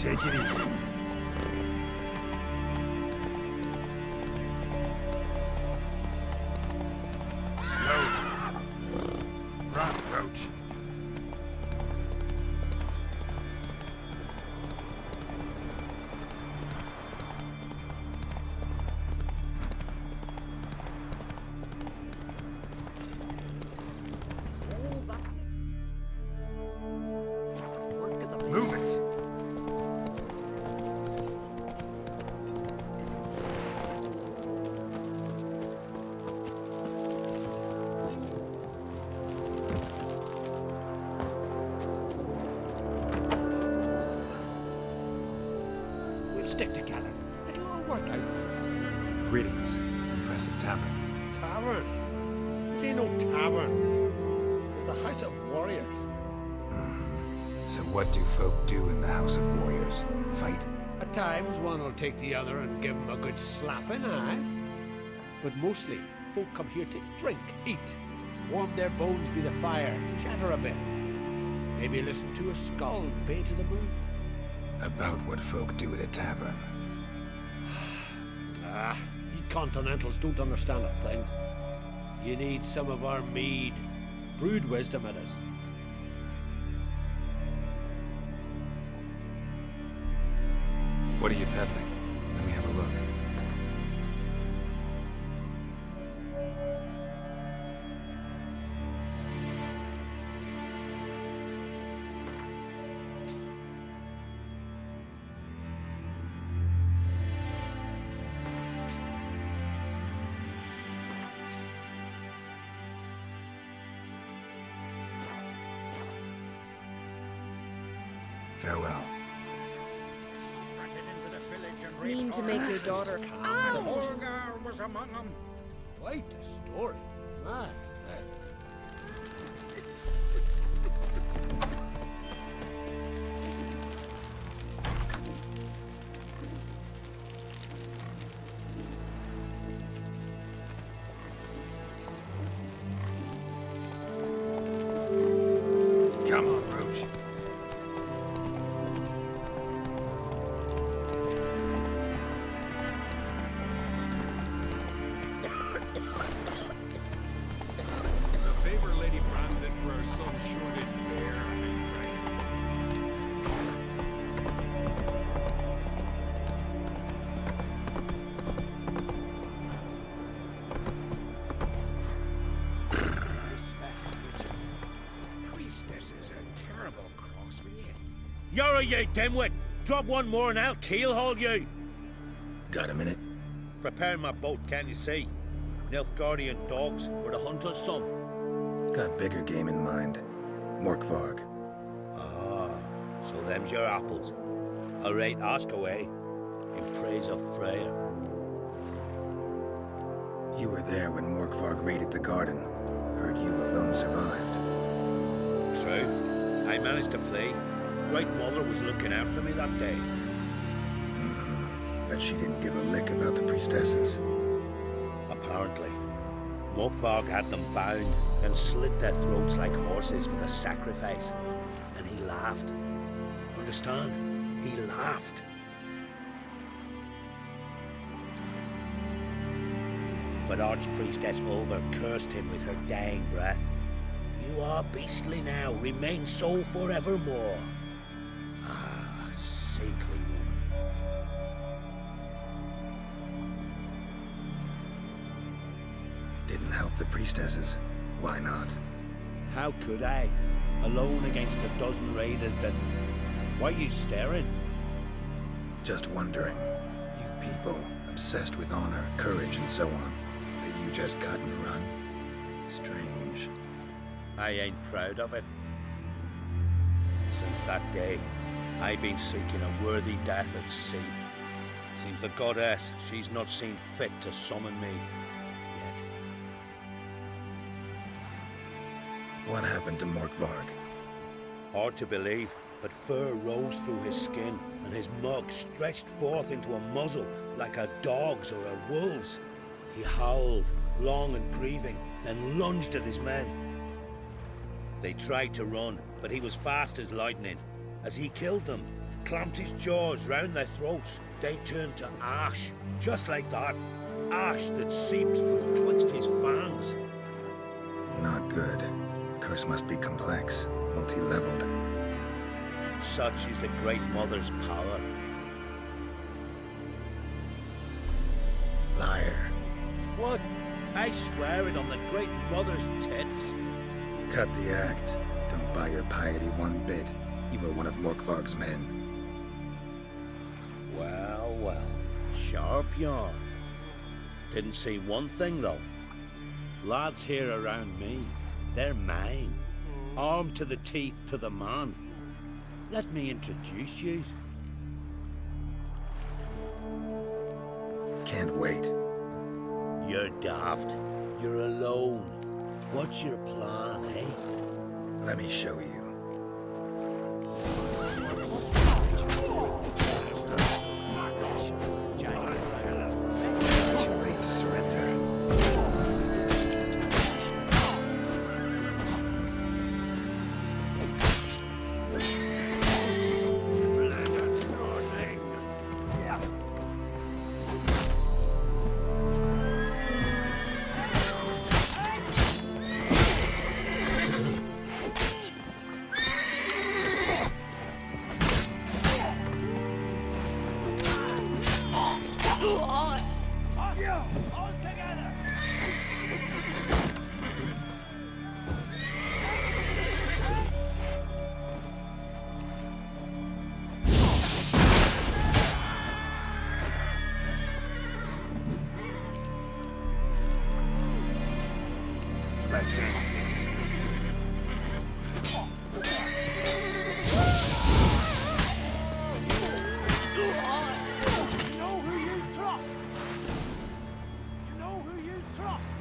B: Take it easy.
J: Slowly. Run, Roach.
B: Move it.
J: We'll stick together. It'll all work out.
B: Greetings. Impressive tavern.
J: Tavern? This ain't no tavern. It's the House of Warriors.
B: So what do folk do in the House of Warriors? Fight?
J: At times, one will take the other and give him a good slapping, aye? But mostly, folk come here to drink, eat, warm their bones by the fire, chatter a bit. Maybe listen to a skull bay to the moon.
B: About what folk do at a tavern.
J: You continentals don't understand a thing. You need some of our mead. Brewed wisdom it is.
B: What are you peddling? Let me have a look. Farewell.
M: Mean to make your daughter
J: Horgar was among them. Quite a story. My.
B: Come on, Roach.
G: You're you dimwit! Drop one more and I'll keelhaul you!
B: Got a minute?
G: Prepare my boat, can't you see? Nilfgaardian dogs were the hunter's son.
B: Got bigger game in mind. Morkvarg.
G: Ah, so them's your apples. All right, ask away. In praise of Freya.
B: You were there when Morkvarg raided the garden. Heard you alone survived.
G: True. I managed to flee. Great Mother was looking out for me that day.
B: But she didn't give a lick about the priestesses.
G: Apparently. Morkvarg had them bound and slit their throats like horses for the sacrifice. And he laughed. Understand? He laughed. But Archpriestess Ulver cursed him with her dying breath. You are beastly now, remain so forevermore. Ah, saintly woman.
B: Didn't help the priestesses. Why not?
G: How could I? Alone against a dozen raiders that... Why are you staring?
B: Just wondering. You people, obsessed with honor, courage, and so on. That you just cut and run. Strange.
G: I ain't proud of it. Since that day, I've been seeking a worthy death at sea. Seems the goddess, she's not seen fit to summon me yet.
B: What happened to Morkvarg?
G: Hard to believe, but fur rose through his skin, and his mug stretched forth into a muzzle like a dog's or a wolf's. He howled, long and grieving, then lunged at his men. They tried to run, but he was fast as lightning. As he killed them, clamped his jaws round their throats, they turned to ash, just like that. Ash that seeps from betwixt his fangs.
B: Not good. Curse must be complex, multi-leveled.
G: Such is the Great Mother's power.
B: Liar.
G: What? I swear it on the Great Mother's tits.
B: Cut the act. Don't buy your piety one bit. You were one of Morkvarg's men.
G: Well, well. Sharp yarn. Didn't see one thing, though. Lads here around me, they're mine. Armed to the teeth to the man. Let me introduce yous.
B: Can't wait.
G: You're daft. You're alone. What's your plan, eh?
B: Let me show you. Too late to surrender. Let's end this.
S: You know who you've crossed? You know who you've crossed?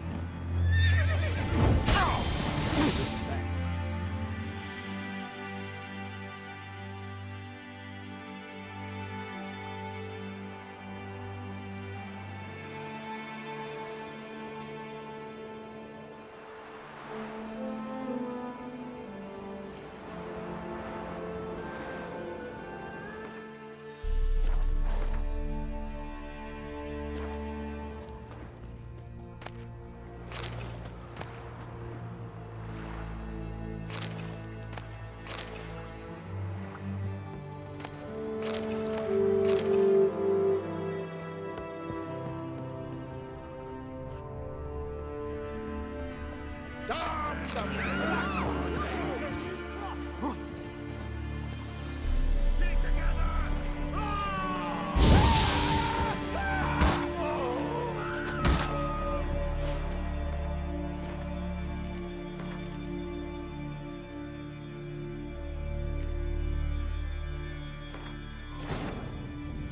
S: Respect.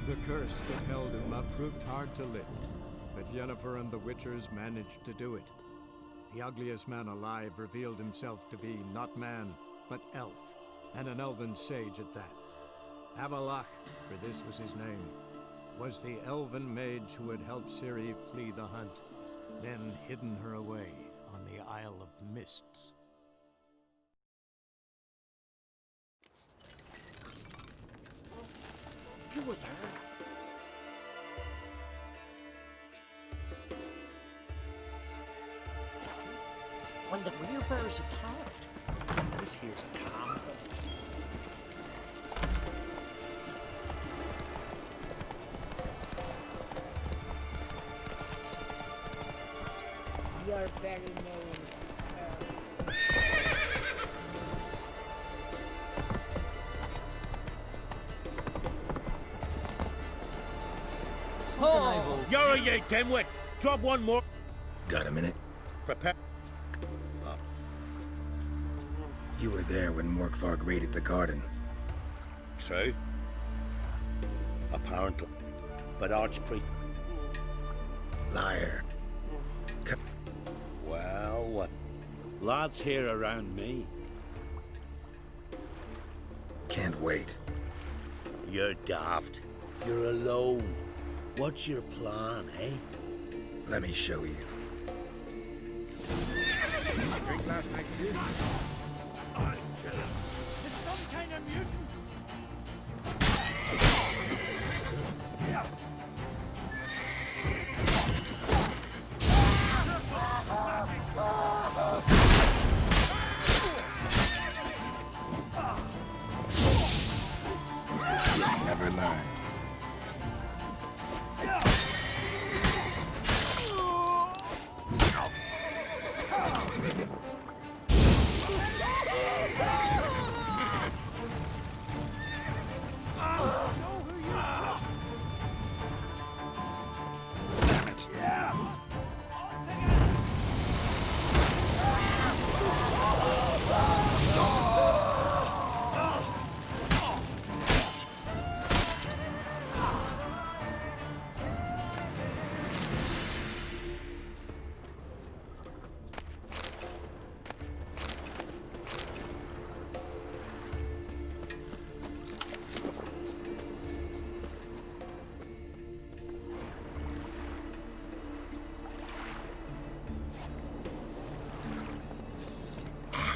A: The curse that held Uma proved hard to lift, but Yennefer and the Witchers managed to do it. The ugliest man alive revealed himself to be not man, but elf, and an elven sage at that. Avalach, for this was his name, was the elven mage who had helped Ciri flee the hunt, then hidden her away on the Isle of Mists.
S: You were there. When the wheelbarrows attacked. This here's a calm.
M: Your very nose be cursed.
G: Oh! You're you dimwit! Drop one more.
B: Got a minute?
G: Prepare.
B: You were there when Morkvarg raided the garden.
G: True. Apparently. But Archpriest.
B: Liar.
G: Well, what? Lads here around me.
B: Can't wait.
G: You're daft. You're alone. What's your plan, eh?
B: Let me show you.
F: Drink last night too?
S: I'll kill him. It's some kind of mutant.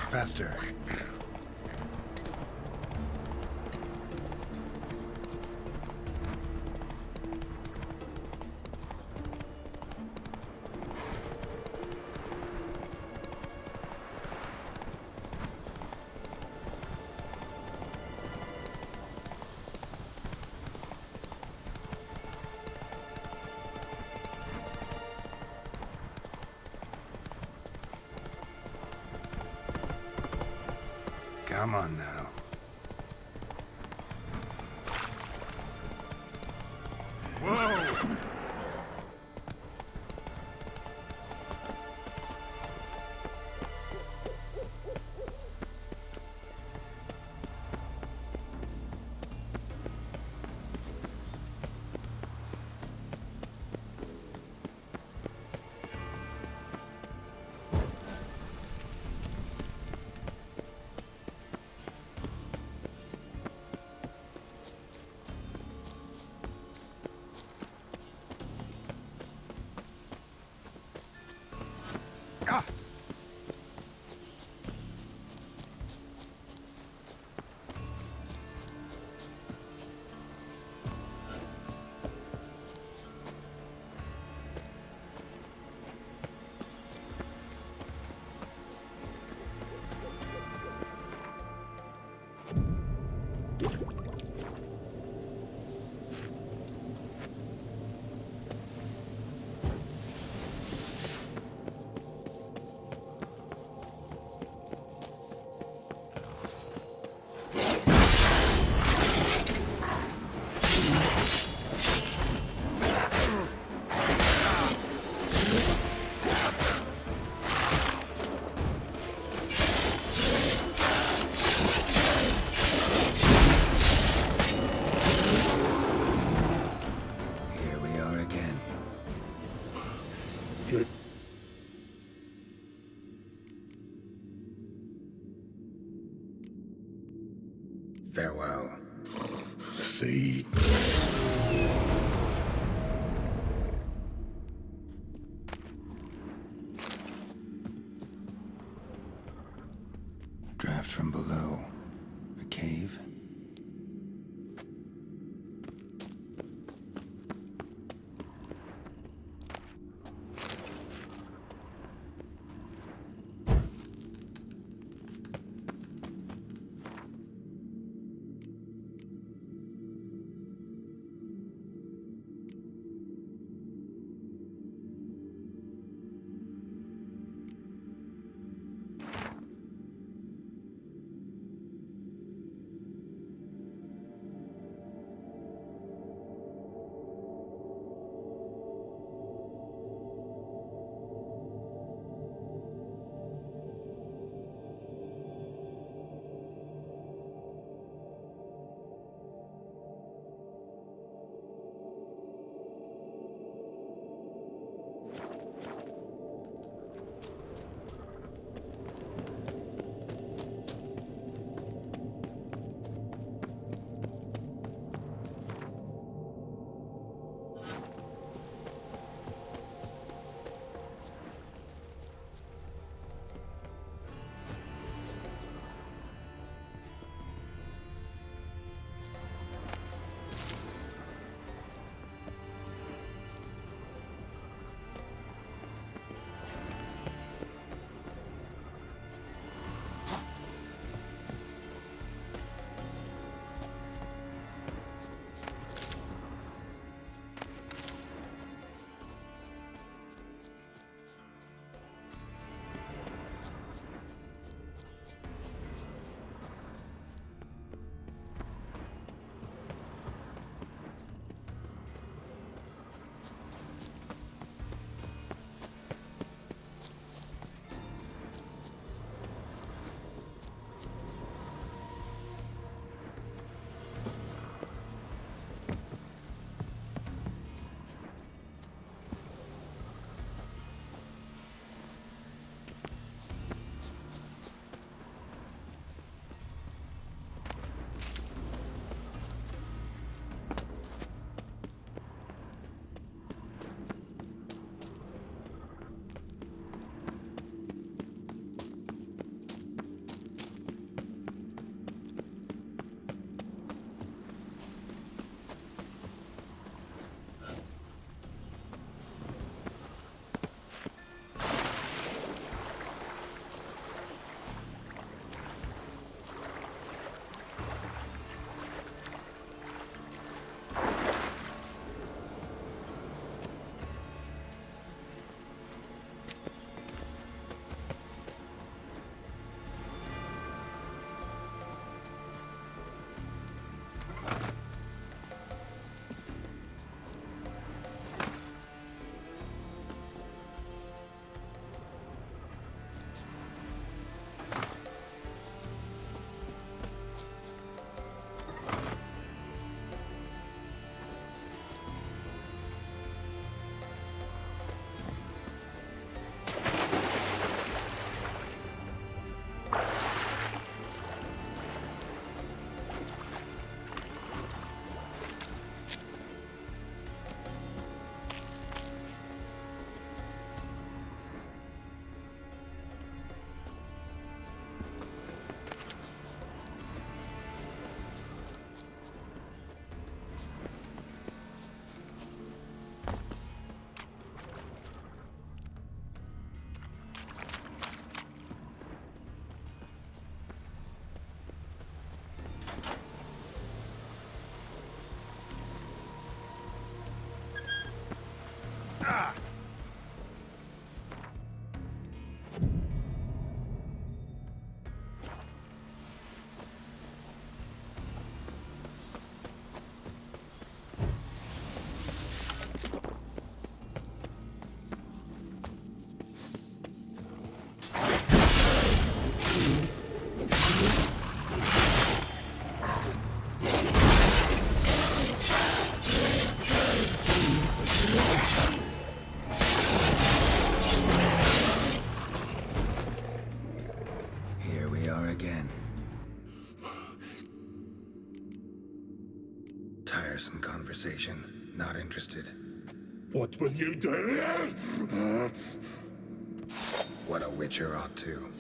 B: Faster. Come on now. Whoa! Farewell.
Q: See?
B: Draft from below. A cave? again. Tiresome conversation. Not interested.
Q: What will you do?
B: What a witcher ought to.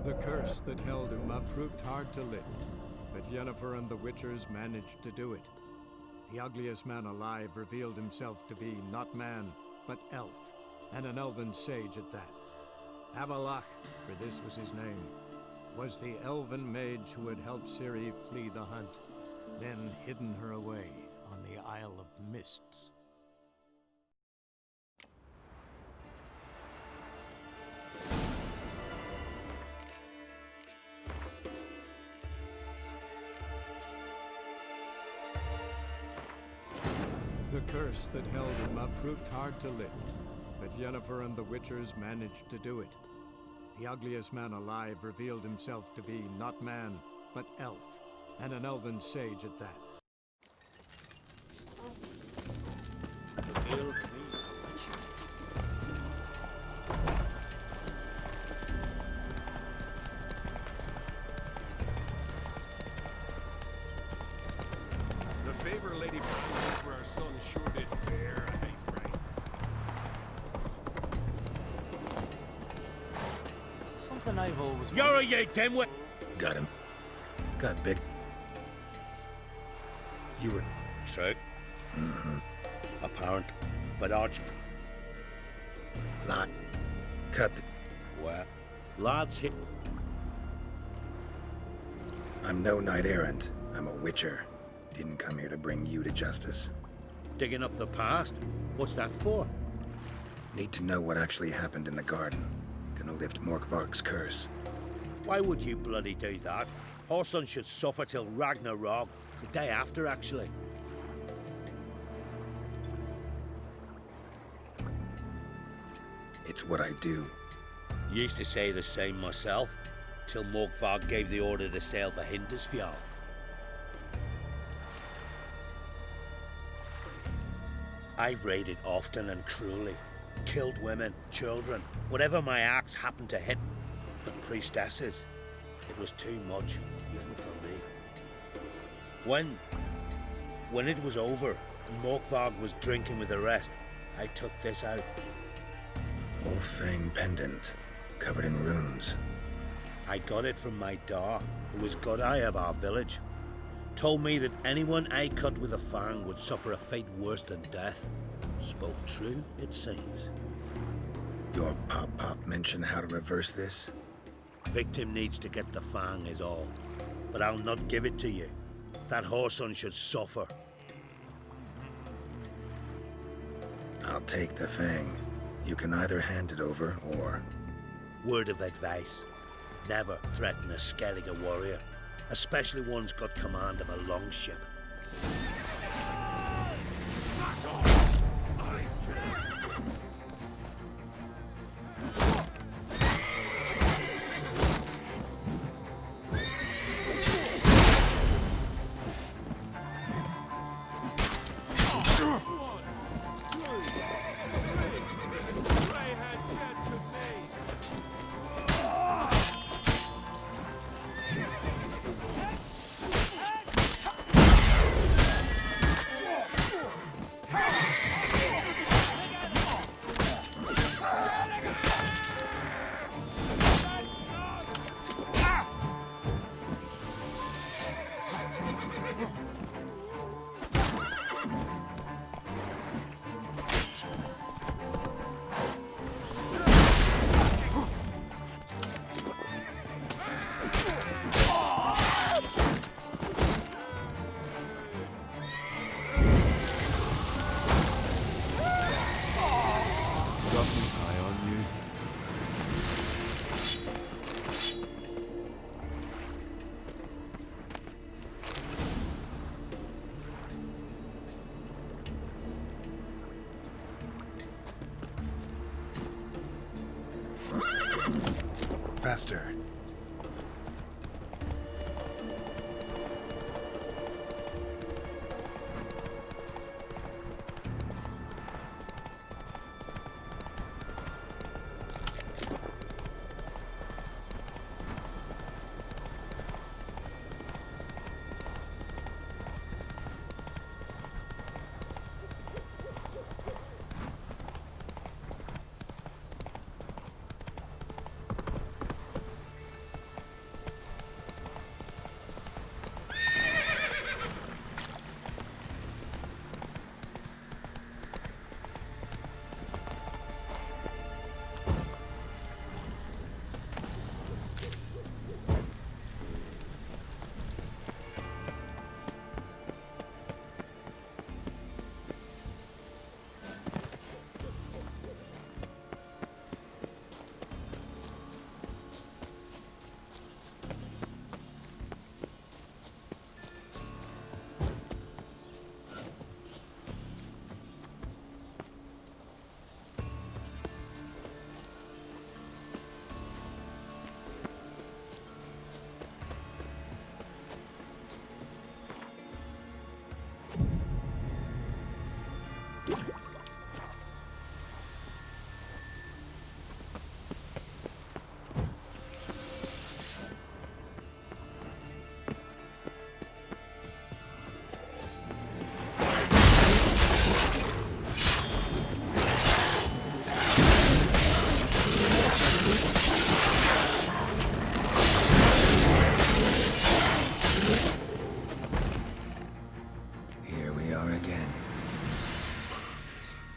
A: The curse that held Uma proved hard to lift, but Yennefer and the Witchers managed to do it. The ugliest man alive revealed himself to be not man, but elf, and an elven sage at that. Avalach, for this was his name, was the elven mage who had helped Ciri flee the hunt, then hidden her away on the Isle of Mists. The curse that held Uma proved hard to lift, but Yennefer and the Witchers managed to do it. The ugliest man alive revealed himself to be not man, but elf, and an elven sage at that.
P: The favor Lady Brown for our son sure did bear a high price.
H: Something I've always...
G: You're a ye dimwit!
B: Got him. Got big. You were...
N: True. Apparent, but arch...
B: Lad. Cut the...
N: What?
G: Lads hit...
B: I'm no knight-errant. I'm a witcher. Didn't come here to bring you to justice.
G: Digging up the past? What's that for?
B: Need to know what actually happened in the garden. Gonna lift Morkvark's curse.
G: Why would you bloody do that? Our son should suffer till Ragnarok. The day after, actually.
B: It's what I do.
G: Used to say the same myself, till Morkvark gave the order to sail for Hindisfjall. I've raided often and cruelly. Killed women, children, whatever my axe happened to hit. But priestesses, it was too much, even for me. When it was over and Morkvarg was drinking with the rest, I took this out.
B: Wolf-fang pendant, covered in runes.
G: I got it from my da, who was god eye of our village. Told me that anyone I cut with a fang would suffer a fate worse than death. Spoke true, it seems.
B: Your pop-pop mention how to reverse this?
G: Victim needs to get the fang is all. But I'll not give it to you. That whoreson should suffer.
B: I'll take the fang. You can either hand it over, or...
G: Word of advice. Never threaten a Skellige warrior. Especially one's got command of a longship.
B: Faster.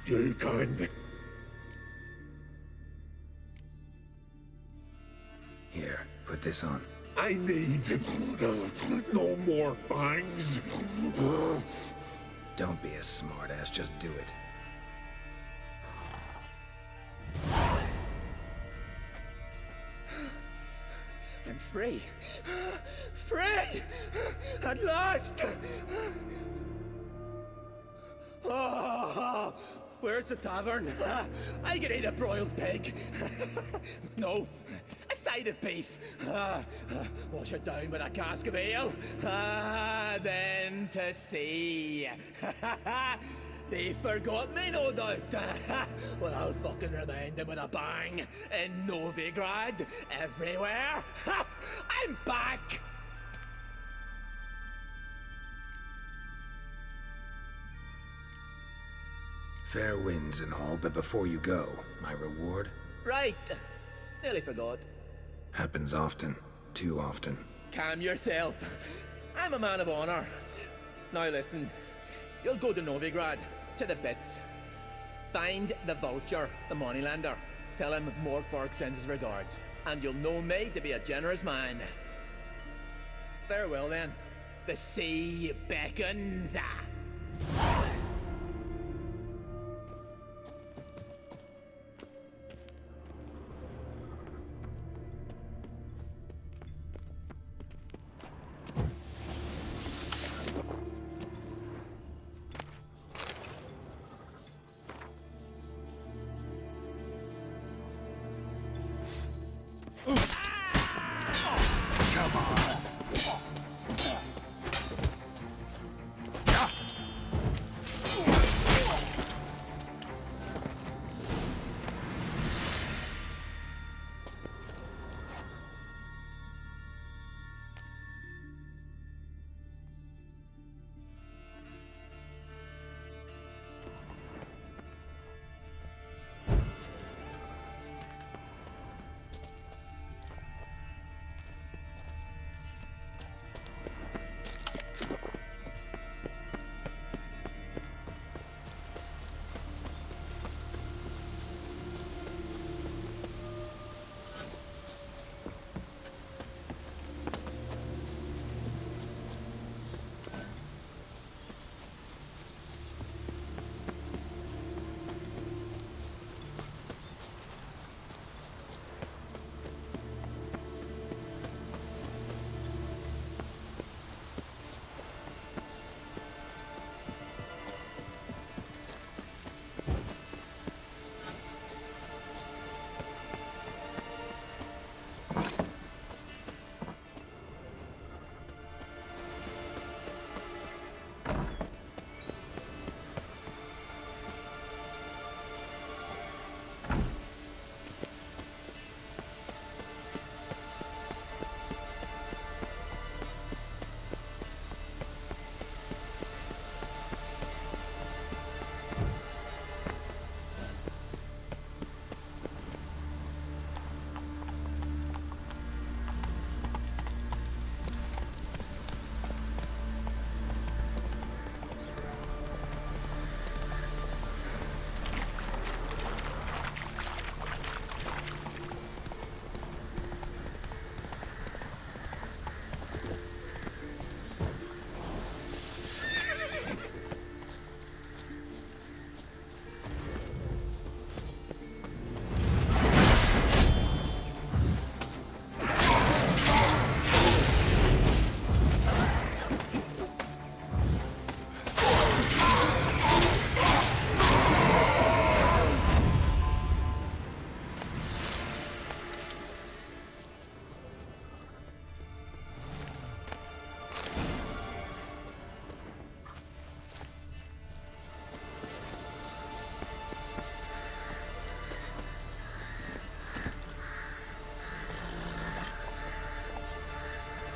Q: You kind.
B: Here, put this on.
Q: I need no more fangs.
B: Don't be a smartass, just do it.
R: I'm free. Free! At last! Oh, where's the tavern? I can eat a broiled pig. No, a side of beef. Wash it down with a cask of ale. Then to sea. They forgot me, no doubt. Well, I'll fucking remind them with a bang. In Novigrad, everywhere. I'm back!
B: Fair winds and all, but before you go, my reward?
R: Right. Nearly forgot.
B: Happens often. Too often.
R: Calm yourself. I'm a man of honor. Now listen. You'll go to Novigrad, to the bits. Find the vulture, the moneylender. Tell him Morkvark sends his regards, and you'll know me to be a generous man. Farewell then. The sea beckons.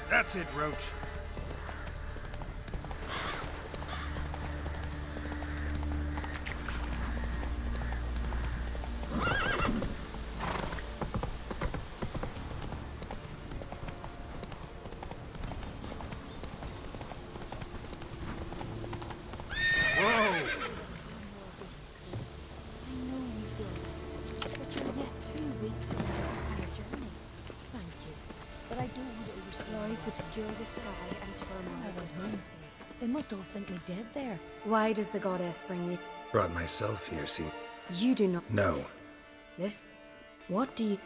N: That's it, Roach.
C: Obscure the sky and turmoil went home. They must all think me dead there. Why does the goddess bring you?
B: Brought myself here, see?
C: You do not.
B: No.
C: This? What do you?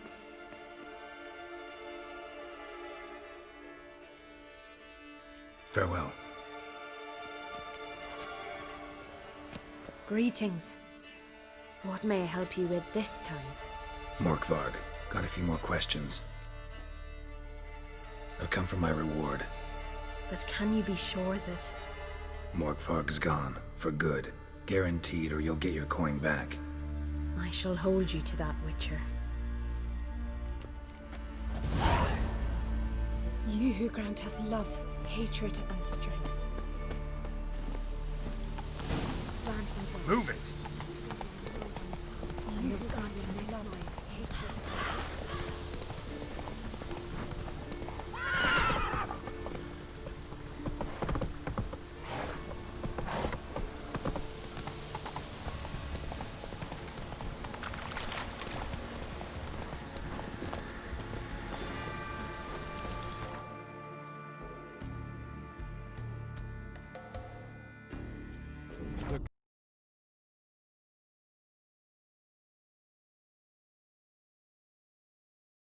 B: Farewell.
C: Greetings. What may I help you with this time?
B: Morkvarg. Got a few more questions. I've come for my reward.
K: But can you be sure that...
B: Morgfarg's gone. For good. Guaranteed, or you'll get your coin back.
K: I shall hold you to that, Witcher.
E: You who grant us love, hatred, and strength. Grant me both.
B: Move it!